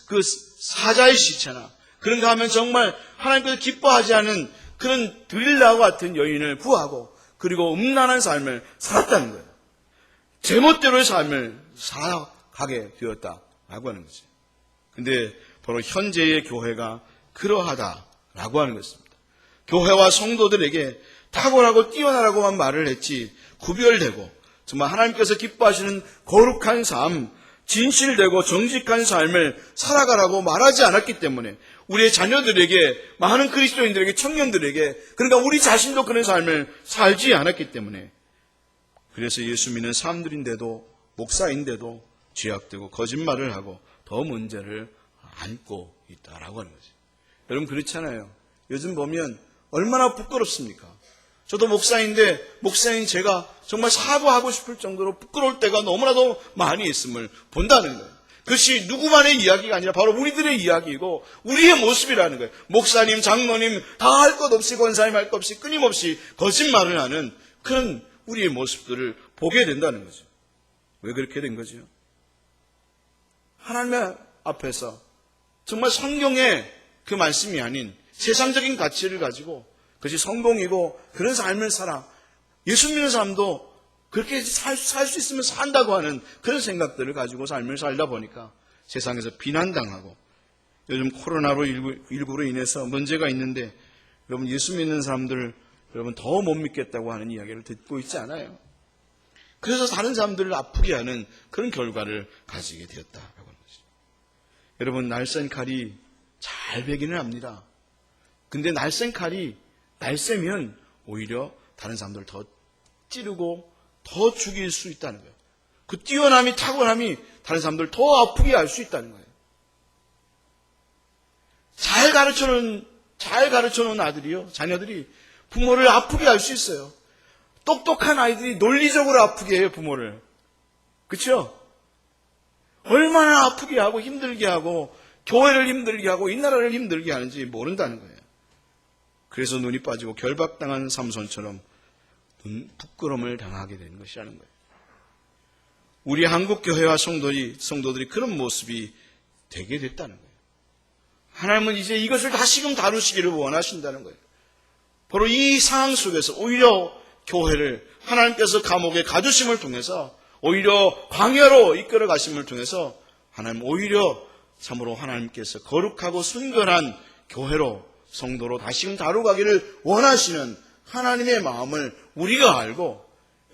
그 사자의 시체나 그런가 하면 정말 하나님께서 기뻐하지 않은 그런 드릴라와 같은 여인을 구하고 그리고 음란한 삶을 살았다는 거예요. 제멋대로의 삶을 살아가게 되었다라고 하는 거죠. 근데 바로 현재의 교회가 그러하다라고 하는 것입니다. 교회와 성도들에게 탁월하고 뛰어나라고만 말을 했지 구별되고 정말 하나님께서 기뻐하시는 거룩한 삶, 진실되고 정직한 삶을 살아가라고 말하지 않았기 때문에 우리의 자녀들에게, 많은 그리스도인들에게, 청년들에게, 그러니까 우리 자신도 그런 삶을 살지 않았기 때문에 그래서 예수 믿는 사람들인데도, 목사인데도 죄악되고 거짓말을 하고 더 문제를 안고 있다라고 하는 거죠. 여러분 그렇잖아요. 요즘 보면 얼마나 부끄럽습니까? 저도 목사인데 목사인 제가 정말 사과하고 싶을 정도로 부끄러울 때가 너무나도 많이 있음을 본다는 거예요. 그것이 누구만의 이야기가 아니라 바로 우리들의 이야기이고 우리의 모습이라는 거예요. 목사님, 장로님 다 할 것 없이, 권사님 할 것 없이 끊임없이 거짓말을 하는 그런 우리의 모습들을 보게 된다는 거죠. 왜 그렇게 된 거죠? 하나님 앞에서 정말 성경의 그 말씀이 아닌 세상적인 가치를 가지고 그것이 성공이고 그런 삶을 살아. 예수 믿는 사람도 그렇게 살 수 있으면 산다고 하는 그런 생각들을 가지고 삶을 살다 보니까 세상에서 비난당하고 요즘 코로나로 19로 인해서 문제가 있는데 여러분 예수 믿는 사람들 여러분 더 못 믿겠다고 하는 이야기를 듣고 있지 않아요? 그래서 다른 사람들을 아프게 하는 그런 결과를 가지게 되었다라고 하는 것이죠. 여러분 날쌘 칼이 잘 베기는 합니다. 근데 날쌘 칼이 날쌘면 오히려 다른 사람들을 더 찌르고 더 죽일 수 있다는 거예요. 그 뛰어남이 탁월함이 다른 사람들을 더 아프게 할 수 있다는 거예요. 잘 가르쳐 놓은 아들이요, 자녀들이 부모를 아프게 할 수 있어요. 똑똑한 아이들이 논리적으로 아프게 해요, 부모를. 그렇죠? 얼마나 아프게 하고 힘들게 하고 교회를 힘들게 하고 이 나라를 힘들게 하는지 모른다는 거예요. 그래서 눈이 빠지고 결박당한 삼손처럼 부끄러움을 당하게 되는 것이라는 거예요. 우리 한국 교회와 성도들이 그런 모습이 되게 됐다는 거예요. 하나님은 이제 이것을 다시금 다루시기를 원하신다는 거예요. 바로 이 상황 속에서 오히려 교회를 하나님께서 감옥에 가두심을 통해서 오히려 광야로 이끌어 가심을 통해서 하나님 오히려 참으로 하나님께서 거룩하고 순결한 교회로 성도로 다시금 다루가기를 원하시는 하나님의 마음을 우리가 알고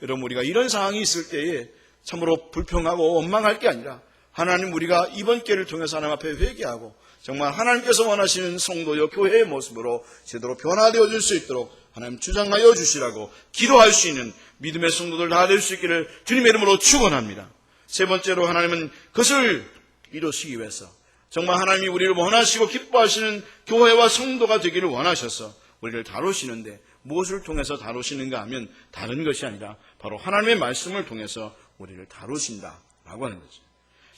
여러분 우리가 이런 상황이 있을 때에 참으로 불평하고 원망할 게 아니라 하나님 우리가 이번 기회를 통해서 하나님 앞에 회개하고 정말 하나님께서 원하시는 성도여 교회의 모습으로 제대로 변화되어 줄 수 있도록 하나님 주장하여 주시라고 기도할 수 있는 믿음의 성도들 다 될 수 있기를 주님의 이름으로 축원합니다. 세 번째로 하나님은 그것을 이루시기 위해서 정말 하나님이 우리를 원하시고 기뻐하시는 교회와 성도가 되기를 원하셔서 우리를 다루시는데 무엇을 통해서 다루시는가 하면 다른 것이 아니라 바로 하나님의 말씀을 통해서 우리를 다루신다라고 하는 거죠.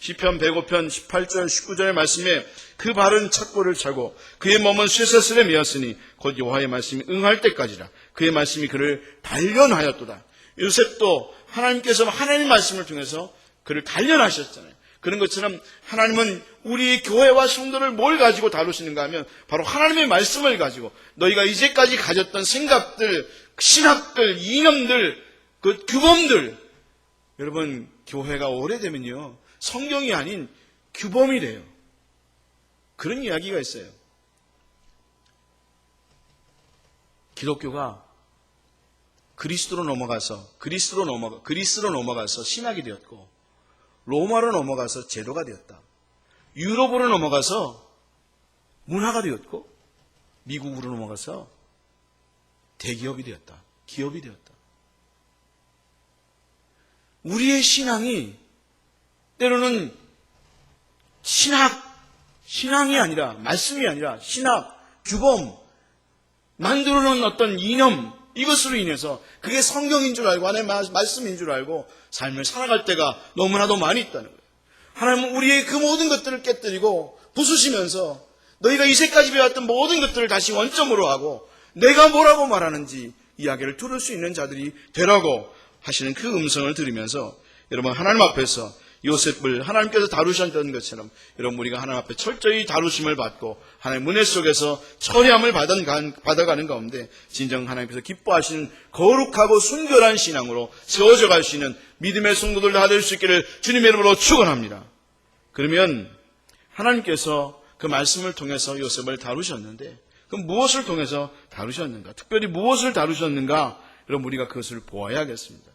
시편 105편 18절 19절의 말씀에 그 발은 착고를 차고 그의 몸은 쇠사슬에 메었으니 곧 여호와의 말씀이 응할 때까지라. 그의 말씀이 그를 단련하였도다. 요셉도 하나님께서 하나님의 말씀을 통해서 그를 단련하셨잖아요. 그런 것처럼 하나님은 우리 교회와 성도를 뭘 가지고 다루시는가 하면 바로 하나님의 말씀을 가지고 너희가 이제까지 가졌던 생각들, 신학들, 이념들, 그 규범들 여러분 교회가 오래되면요 성경이 아닌 규범이 돼요. 그런 이야기가 있어요. 기독교가 그리스로 넘어가서 신학이 되었고 로마로 넘어가서 제도가 되었다. 유럽으로 넘어가서 문화가 되었고 미국으로 넘어가서 대기업이 되었다. 기업이 되었다. 우리의 신앙이 때로는 신앙이 아니라 말씀이 아니라 신학, 규범, 만들어놓은 어떤 이념 이것으로 인해서 그게 성경인 줄 알고 하나님의 말씀인 줄 알고 삶을 살아갈 때가 너무나도 많이 있다는 거예요. 하나님은 우리의 그 모든 것들을 깨뜨리고 부수시면서 너희가 이제까지 배웠던 모든 것들을 다시 원점으로 하고 내가 뭐라고 말하는지 이야기를 들을 수 있는 자들이 되라고 하시는 그 음성을 들으면서 여러분 하나님 앞에서 요셉을 하나님께서 다루셨던 것처럼 여러분 우리가 하나님 앞에 철저히 다루심을 받고 하나님의 은혜 속에서 처리함을 받아가는 가운데 진정 하나님께서 기뻐하시는 거룩하고 순결한 신앙으로 세워져 갈 수 있는 믿음의 성도들 다 될 수 있기를 주님의 이름으로 축원합니다. 그러면 하나님께서 그 말씀을 통해서 요셉을 다루셨는데 그럼 무엇을 통해서 다루셨는가? 특별히 무엇을 다루셨는가? 여러분 우리가 그것을 보아야겠습니다.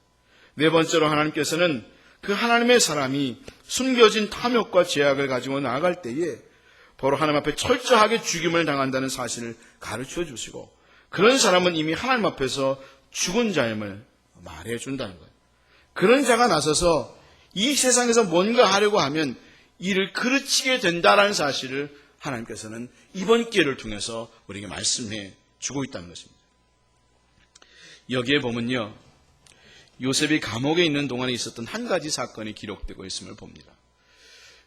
네 번째로 하나님께서는 그 하나님의 사람이 숨겨진 탐욕과 죄악을 가지고 나아갈 때에 바로 하나님 앞에 철저하게 죽임을 당한다는 사실을 가르쳐 주시고 그런 사람은 이미 하나님 앞에서 죽은 자임을 말해준다는 거예요. 그런 자가 나서서 이 세상에서 뭔가 하려고 하면 이를 그르치게 된다는 사실을 하나님께서는 이번 기회를 통해서 우리에게 말씀해 주고 있다는 것입니다. 여기에 보면요. 요셉이 감옥에 있는 동안에 있었던 한 가지 사건이 기록되고 있음을 봅니다.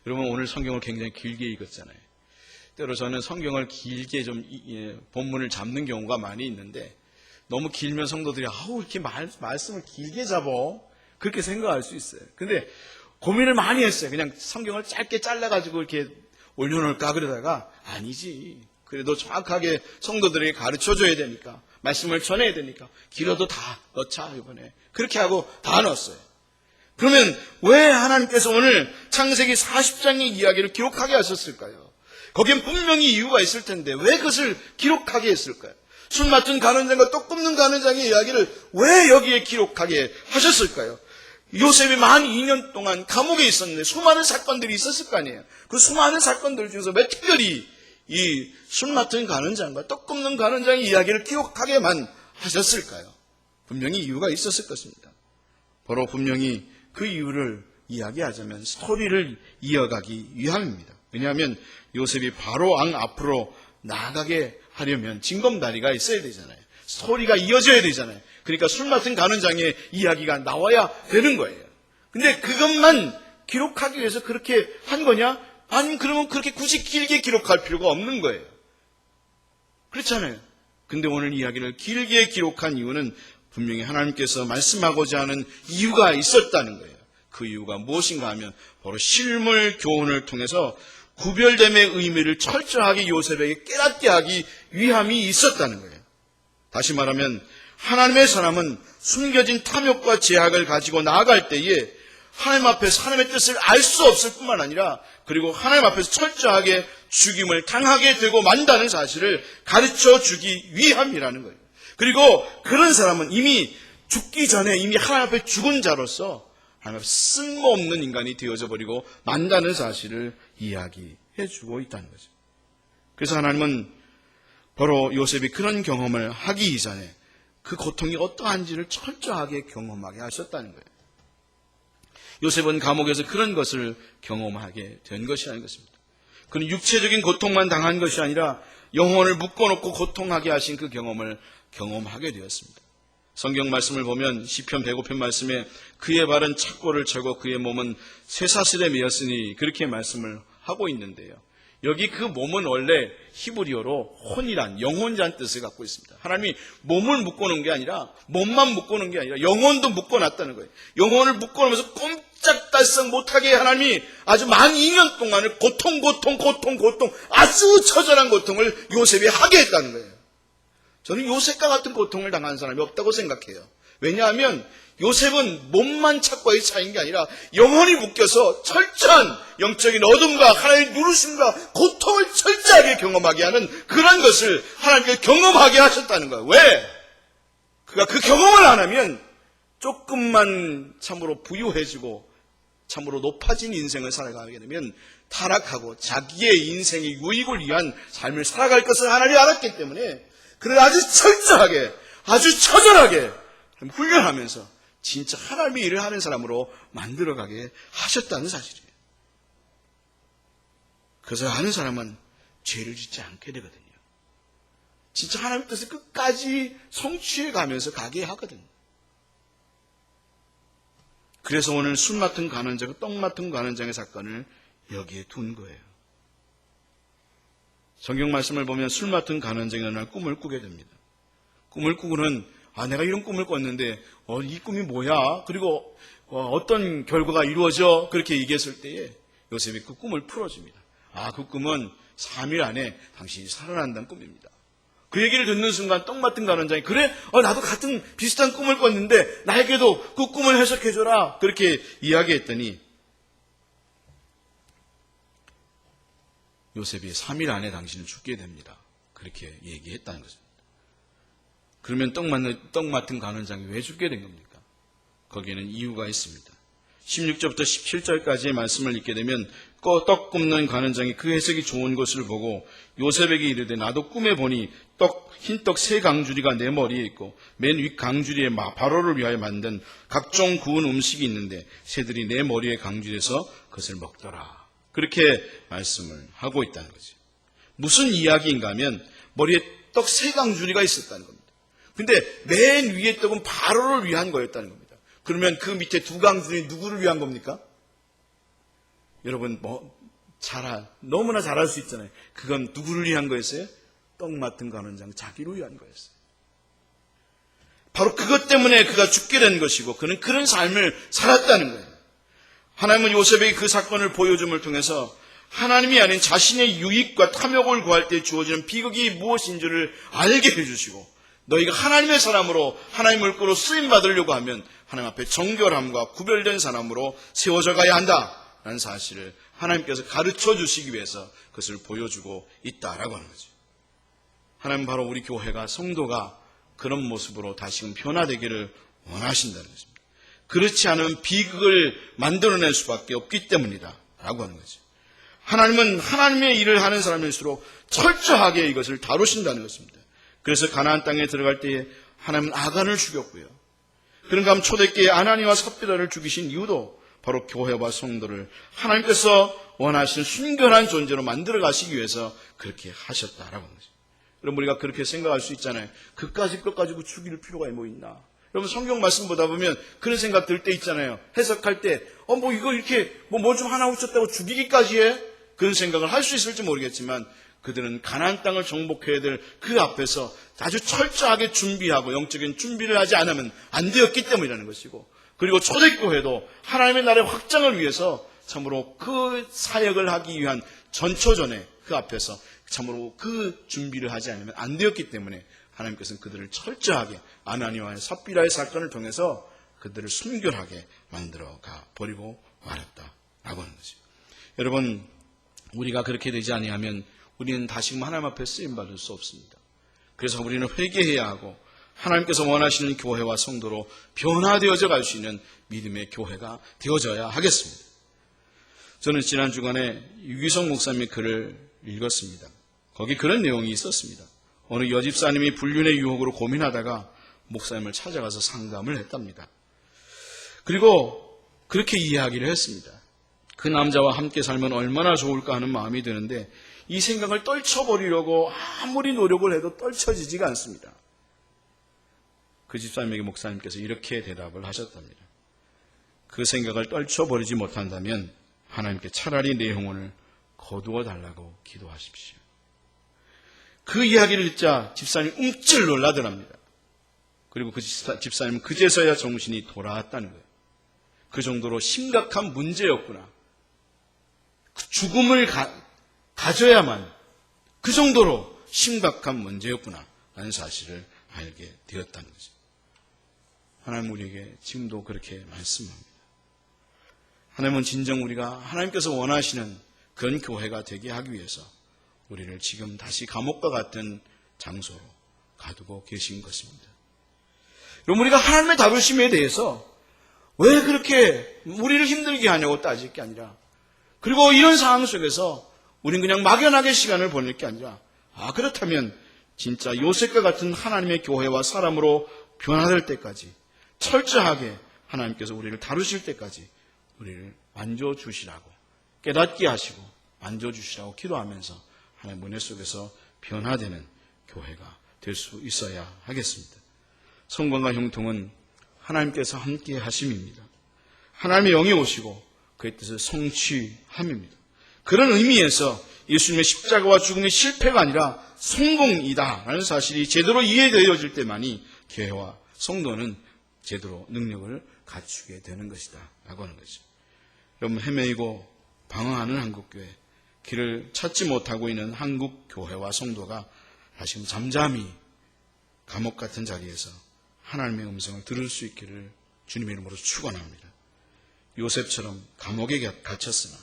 여러분 오늘 성경을 굉장히 길게 읽었잖아요. 때로 저는 성경을 길게 좀 본문을 잡는 경우가 많이 있는데 너무 길면 성도들이 이렇게 말씀을 길게 잡어 그렇게 생각할 수 있어요. 근데 고민을 많이 했어요. 그냥 성경을 짧게 잘라가지고 이렇게 올려놓을까 그러다가 아니지. 그래도 정확하게 성도들에게 가르쳐줘야 되니까, 말씀을 전해야 되니까 길어도 다 넣자 이번에. 그렇게 하고 다 넣었어요. 그러면 왜 하나님께서 오늘 창세기 40장의 이야기를 기록하게 하셨을까요? 거기엔 분명히 이유가 있을 텐데 왜 그것을 기록하게 했을까요? 술 맡은 가는장과 떡 굽는 가는장의 이야기를 왜 여기에 기록하게 하셨을까요? 요셉이 만 2년 동안 감옥에 있었는데 수많은 사건들이 있었을 거 아니에요. 그 수많은 사건들 중에서 왜 특별히 이 술 맡은 가는장과 떡 굽는 가는장의 이야기를 기록하게만 하셨을까요? 분명히 이유가 있었을 것입니다. 바로 분명히 그 이유를 이야기하자면 스토리를 이어가기 위함입니다. 왜냐하면 요셉이 바로 왕 앞으로 나아가게 하려면 징검다리가 있어야 되잖아요. 스토리가 이어져야 되잖아요. 그러니까 술 맡은 가는장의 이야기가 나와야 되는 거예요. 근데 그것만 기록하기 위해서 그렇게 한 거냐? 아니면 그러면 그렇게 굳이 길게 기록할 필요가 없는 거예요. 그렇잖아요. 근데 오늘 이야기를 길게 기록한 이유는 분명히 하나님께서 말씀하고자 하는 이유가 있었다는 거예요. 그 이유가 무엇인가 하면 바로 실물 교훈을 통해서 구별됨의 의미를 철저하게 요셉에게 깨닫게 하기 위함이 있었다는 거예요. 다시 말하면 하나님의 사람은 숨겨진 탐욕과 제약을 가지고 나아갈 때에 하나님 앞에서 하나님의 뜻을 알 수 없을 뿐만 아니라 그리고 하나님 앞에서 철저하게 죽임을 당하게 되고 만다는 사실을 가르쳐 주기 위함이라는 거예요. 그리고 그런 사람은 이미 죽기 전에 이미 하나님 앞에 죽은 자로서 하나님 앞에 쓸모없는 인간이 되어져 버리고 만다는 사실을 이야기해 주고 있다는 거죠. 그래서 하나님은 바로 요셉이 그런 경험을 하기 이전에 그 고통이 어떠한지를 철저하게 경험하게 하셨다는 거예요. 요셉은 감옥에서 그런 것을 경험하게 된 것이라는 것입니다. 그는 육체적인 고통만 당한 것이 아니라 영혼을 묶어놓고 고통하게 하신 그 경험을 경험하게 되었습니다. 성경 말씀을 보면 시편 105편 말씀에 그의 발은 착고를 차고 그의 몸은 쇠사슬에 매였으니 그렇게 말씀을 하고 있는데요. 여기 그 몸은 원래 히브리어로 혼이란 영혼이란 뜻을 갖고 있습니다. 하나님이 몸을 묶어놓은 게 아니라 몸만 묶어놓은 게 아니라 영혼도 묶어놨다는 거예요. 영혼을 묶어놓으면서 꼼짝달싹 못하게 하나님이 아주 만 2년 동안을 고통 아주 처절한 고통을 요셉이 하게 했다는 거예요. 저는 요셉과 같은 고통을 당한 사람이 없다고 생각해요. 왜냐하면 요셉은 몸만 착과의 차이인 게 아니라 영혼이 묶여서 철저한 영적인 어둠과 하나님의 누르심과 고통을 철저하게 경험하게 하는 그런 것을 하나님께 경험하게 하셨다는 거예요. 왜? 그가 그 경험을 안 하면 조금만 참으로 부유해지고 참으로 높아진 인생을 살아가게 되면 타락하고 자기의 인생의 유익을 위한 삶을 살아갈 것을 하나님이 알았기 때문에 그를 아주 철저하게 아주 처절하게 훈련하면서 진짜 하나님의 일을 하는 사람으로 만들어가게 하셨다는 사실이에요. 그래서 하는 사람은 죄를 짓지 않게 되거든요. 진짜 하나님의 뜻을 끝까지 성취해가면서 가게 하거든요. 그래서 오늘 술 맡은 가난자가 떡 맡은 가난장의 사건을 여기에 둔 거예요. 성경 말씀을 보면 술 맡은 가난장이 어느 날 꿈을 꾸게 됩니다. 꿈을 꾸고는 내가 이런 꿈을 꿨는데 이 꿈이 뭐야? 그리고 어떤 결과가 이루어져? 그렇게 얘기했을 때에 요셉이 그 꿈을 풀어줍니다. 그 꿈은 3일 안에 당신이 살아난다는 꿈입니다. 그 얘기를 듣는 순간 떡 맡은 가난장이 그래? 나도 같은 비슷한 꿈을 꿨는데 나에게도 그 꿈을 해석해줘라. 그렇게 이야기했더니 요셉이 3일 안에 당신은 죽게 됩니다. 그렇게 얘기했다는 것입니다. 그러면 떡 맡은 가난장이 왜 죽게 된 겁니까? 거기에는 이유가 있습니다. 16절부터 17절까지의 말씀을 읽게 되면 떡 굽는 가난장이 그 해석이 좋은 것을 보고 요셉에게 이르되 나도 꿈에 보니 흰떡 3강주리가 내 머리에 있고 맨 윗 강주리에 바로를 위하여 만든 각종 구운 음식이 있는데 새들이 내 머리에 강주리에서 그것을 먹더라. 그렇게 말씀을 하고 있다는 거죠. 무슨 이야기인가 하면 머리에 떡 3강주리가 있었다는 겁니다. 근데 맨 위에 떡은 바로를 위한 거였다는 겁니다. 그러면 그 밑에 2강주리 누구를 위한 겁니까? 여러분 너무나 잘 알 수 있잖아요. 그건 누구를 위한 거였어요? 떡 맡은 가난장 자기를 위한 거였어요. 바로 그것 때문에 그가 죽게 된 것이고 그는 그런 삶을 살았다는 거예요. 하나님은 요셉에게 그 사건을 보여줌을 통해서 하나님이 아닌 자신의 유익과 탐욕을 구할 때 주어지는 비극이 무엇인지를 알게 해주시고, 너희가 하나님의 사람으로 하나님을 꾸로 쓰임받으려고 하면 하나님 앞에 정결함과 구별된 사람으로 세워져 가야 한다라는 사실을 하나님께서 가르쳐 주시기 위해서 그것을 보여주고 있다라고 하는 거죠. 하나님 바로 우리 교회가, 성도가 그런 모습으로 다시금 변화되기를 원하신다는 것입니다. 그렇지 않으면 비극을 만들어낼 수밖에 없기 때문이다 라고 하는 거죠. 하나님은 하나님의 일을 하는 사람일수록 철저하게 이것을 다루신다는 것입니다. 그래서 가나안 땅에 들어갈 때에 하나님은 아간을 죽였고요. 그런가 하면 초대교회 아나니와 삽비라를 죽이신 이유도 바로 교회와 성도를 하나님께서 원하시는 순결한 존재로 만들어 가시기 위해서 그렇게 하셨다라고 하는 거죠. 여러분, 우리가 그렇게 생각할 수 있잖아요. 그까짓 것 가지고 죽일 필요가 뭐 있나? 여러분, 성경 말씀 보다 보면 그런 생각 들 때 있잖아요. 해석할 때 이거 이렇게 뭐 좀 하나 훔쳤다고 죽이기까지 해? 그런 생각을 할 수 있을지 모르겠지만, 그들은 가나안 땅을 정복해야 될 그 앞에서 아주 철저하게 준비하고 영적인 준비를 하지 않으면 안 되었기 때문이라는 것이고, 그리고 초대교회도 하나님의 나라의 확장을 위해서 참으로 그 사역을 하기 위한 전초전에 그 앞에서 참으로 그 준비를 하지 않으면 안 되었기 때문에 하나님께서는 그들을 철저하게 아나니와 삽비라의 사건을 통해서 그들을 순결하게 만들어 가 버리고 말았다라고 하는 거죠. 여러분, 우리가 그렇게 되지 아니하면 우리는 다시금 하나님 앞에 쓰임받을 수 없습니다. 그래서 우리는 회개해야 하고 하나님께서 원하시는 교회와 성도로 변화되어져 갈 수 있는 믿음의 교회가 되어져야 하겠습니다. 저는 지난 주간에 유기성 목사님의 글을 읽었습니다. 거기 그런 내용이 있었습니다. 어느 여집사님이 불륜의 유혹으로 고민하다가 목사님을 찾아가서 상담을 했답니다. 그리고 그렇게 이야기를 했습니다. 그 남자와 함께 살면 얼마나 좋을까 하는 마음이 드는데 이 생각을 떨쳐버리려고 아무리 노력을 해도 떨쳐지지가 않습니다. 그 집사님에게 목사님께서 이렇게 대답을 하셨답니다. 그 생각을 떨쳐버리지 못한다면 하나님께 차라리 내 영혼을 거두어 달라고 기도하십시오. 그 이야기를 듣자 집사님이 움찔 놀라더랍니다. 그리고 그 집사님은 그제서야 정신이 돌아왔다는 거예요. 그 정도로 심각한 문제였구나. 그 죽음을 가져야만 그 정도로 심각한 문제였구나 라는 사실을 알게 되었다는 거죠. 하나님 우리에게 지금도 그렇게 말씀합니다. 하나님은 진정 우리가 하나님께서 원하시는 그런 교회가 되게 하기 위해서 우리를 지금 다시 감옥과 같은 장소로 가두고 계신 것입니다. 여러분, 우리가 하나님의 다루심에 대해서 왜 그렇게 우리를 힘들게 하냐고 따질 게 아니라, 그리고 이런 상황 속에서 우리는 그냥 막연하게 시간을 보낼 게 아니라, 그렇다면 진짜 요셉과 같은 하나님의 교회와 사람으로 변화될 때까지 철저하게 하나님께서 우리를 다루실 때까지 우리를 만져주시라고, 깨닫게 하시고 만져주시라고 기도하면서 하나님 은혜 속에서 변화되는 교회가 될 수 있어야 하겠습니다. 성관과 형통은 하나님께서 함께 하심입니다. 하나님의 영이 오시고 그의 뜻을 성취함입니다. 그런 의미에서 예수님의 십자가와 죽음의 실패가 아니라 성공이다라는 사실이 제대로 이해되어질 때만이 교회와 성도는 제대로 능력을 갖추게 되는 것이다 라고 하는 거죠. 여러분, 헤매이고 방황하는 한국교회, 길을 찾지 못하고 있는 한국교회와 성도가 다시금 잠잠히 감옥 같은 자리에서 하나님의 음성을 들을 수 있기를 주님의 이름으로 축원합니다. 요셉처럼 감옥에 갇혔으나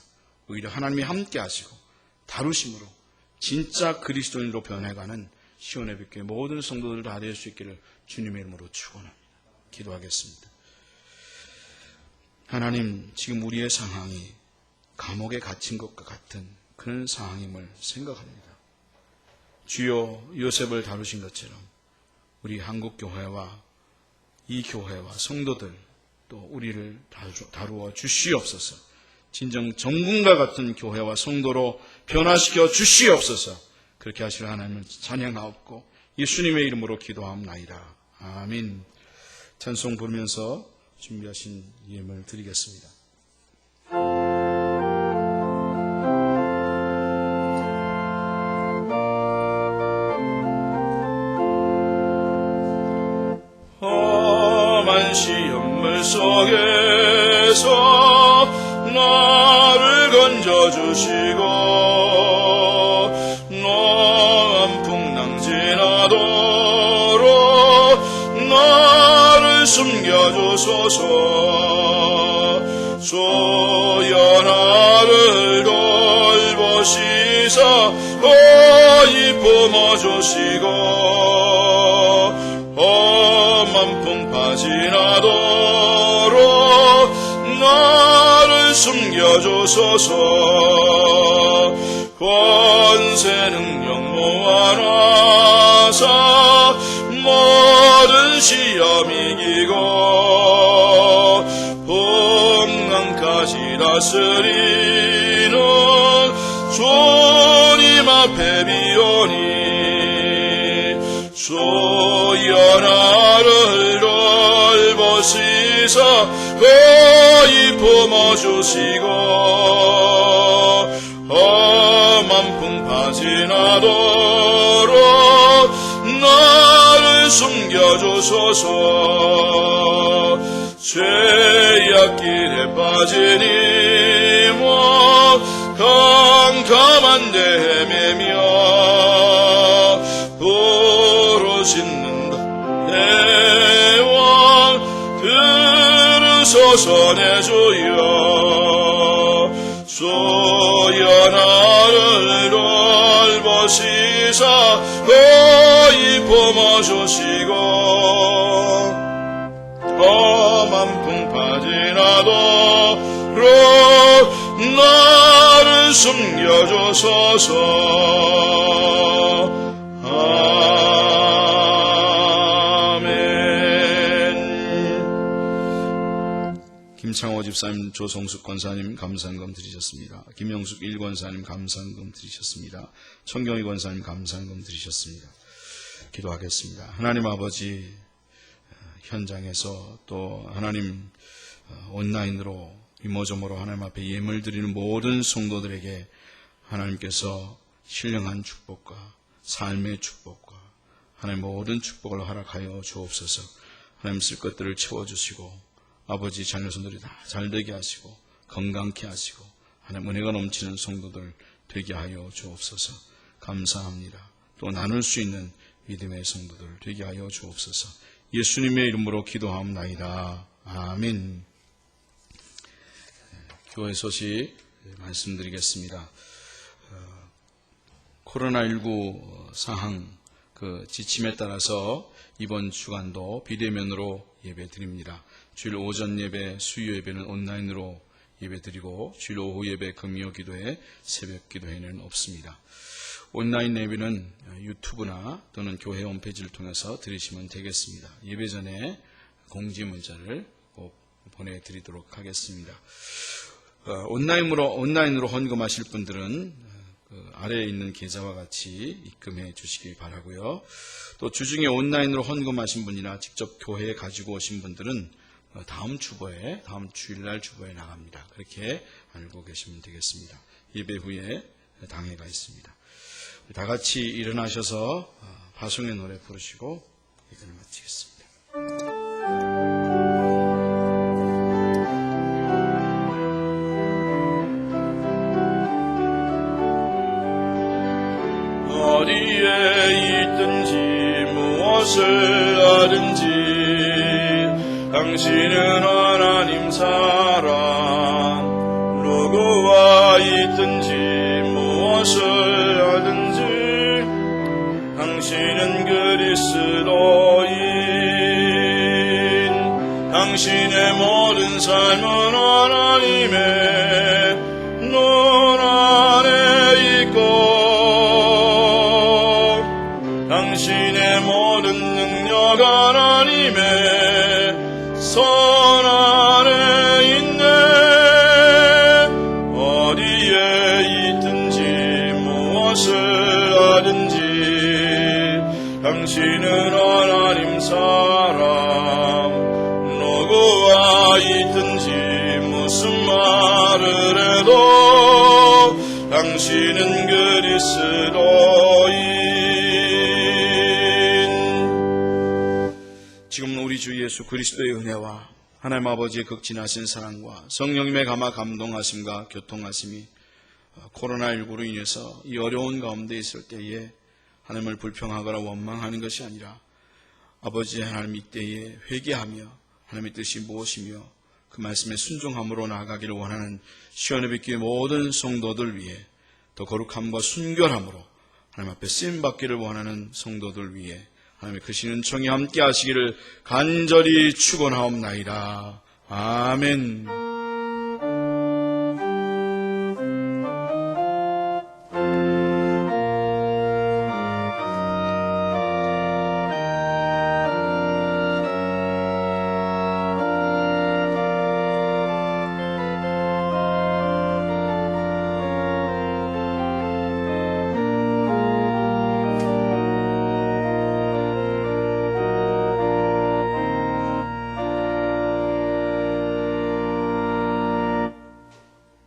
오히려 하나님이 함께 하시고 다루심으로 진짜 그리스도인으로 변해가는 시온예배교회 모든 성도들 다 될 수 있기를 주님의 이름으로 축원합니다. 기도하겠습니다. 하나님, 지금 우리의 상황이 감옥에 갇힌 것과 같은 그런 상황임을 생각합니다. 주여, 요셉을 다루신 것처럼 우리 한국교회와 이 교회와 성도들 또 우리를 다루어 주시옵소서. 진정 정군과 같은 교회와 성도로 변화시켜 주시옵소서. 그렇게 하시려 하나님을 찬양하옵고 예수님의 이름으로 기도하옵나이다. 아멘. 찬송 부르면서 준비하신 예물 드리겠습니다. 험한 시험물 속에서 나를 건져 지켜주시고 풍랑지나도록 나를 숨겨주소서. 주여 나를 돌보시사 거의 품어주시고 험한 풍파 지나도록 나를 숨겨주소서. 권세 능력 모아놔서 모든 시험 이기고 풍랑까지 다스리는 주님 앞에 비오니 주여 나를 돌보시사 거의 품어주시고 험한 풍파 지나도록 나를 숨겨주소서. 죄악길에 빠진 이모 캄캄한 데 헤매며 부르짖는다 내 왕 들으소서 내 주여. 주여 나를 돌보시사 거의 품어주시고 험한 풍파 지나도록 나를 숨겨주소서. 아멘. 김창호 집사님, 조성숙 권사님 감사한금 드리셨습니다. 김영숙 1권사님 감사한금 드리셨습니다. 청경희 권사님 감사한금 드리셨습니다. 기도하겠습니다. 하나님 아버지, 현장에서 또 하나님 온라인으로 이모저모로 하나님 앞에 예물 드리는 모든 성도들에게 하나님께서 신령한 축복과 삶의 축복과 하나님 모든 축복을 허락하여 주옵소서. 하나님 쓸 것들을 채워주시고 아버지 자녀손들이 다 잘되게 하시고 건강케 하시고 하나님 은혜가 넘치는 성도들 되게 하여 주옵소서. 감사합니다. 또 나눌 수 있는 믿음의 성도들 되게 하여 주옵소서. 예수님의 이름으로 기도하옵나이다. 아멘. 교회 소식 말씀드리겠습니다. 코로나19 상황 지침에 따라서 이번 주간도 비대면으로 예배 드립니다. 주일 오전 예배, 수요 예배는 온라인으로 예배 드리고 주일 오후 예배, 금요 기도회, 새벽 기도회는 없습니다. 온라인 예배는 유튜브나 또는 교회 홈페이지를 통해서 들으시면 되겠습니다. 예배 전에 공지 문자를 꼭 보내드리도록 하겠습니다. 온라인으로 헌금하실 분들은 아래에 있는 계좌와 같이 입금해 주시기 바라고요. 또 주중에 온라인으로 헌금하신 분이나 직접 교회에 가지고 오신 분들은 다음 주일날 주보에 나갑니다. 그렇게 알고 계시면 되겠습니다. 예배 후에 당회가 있습니다. 다 같이 일어나셔서 파송의 노래 부르시고 예배를 마치겠습니다. 어디에 있든지 무엇을 하든지 당신은 하나님 사랑. 누구와 있든지 무엇을 하든지 당신은 그리스도인. 당신의 모든 삶은 하나님의 눈 안에 있고 당신의 모든 능력 하나님의 손 안에 있네. 어디에 있든지 무엇을 하든지 당신은 하나님 사람. 누구와 있든지 무슨 말을 해도 당신은 그리스도인. 지금 우리 주 예수 그리스도의 은혜와 하나님 아버지의 극진하신 사랑과 성령님의 감화 감동하심과 교통하심이 코로나19로 인해서 이 어려운 가운데 있을 때에 하나님을 불평하거나 원망하는 것이 아니라 아버지 하나님 이때에 회개하며 하나님의 뜻이 무엇이며 그 말씀에 순종함으로 나아가기를 원하는 시원의빛교회 모든 성도들 위해 더 거룩함과 순결함으로 하나님 앞에 쓰임받기를 원하는 성도들 위해 하나님의 크신 은총이 함께 하시기를 간절히 축원하옵나이다. 아멘.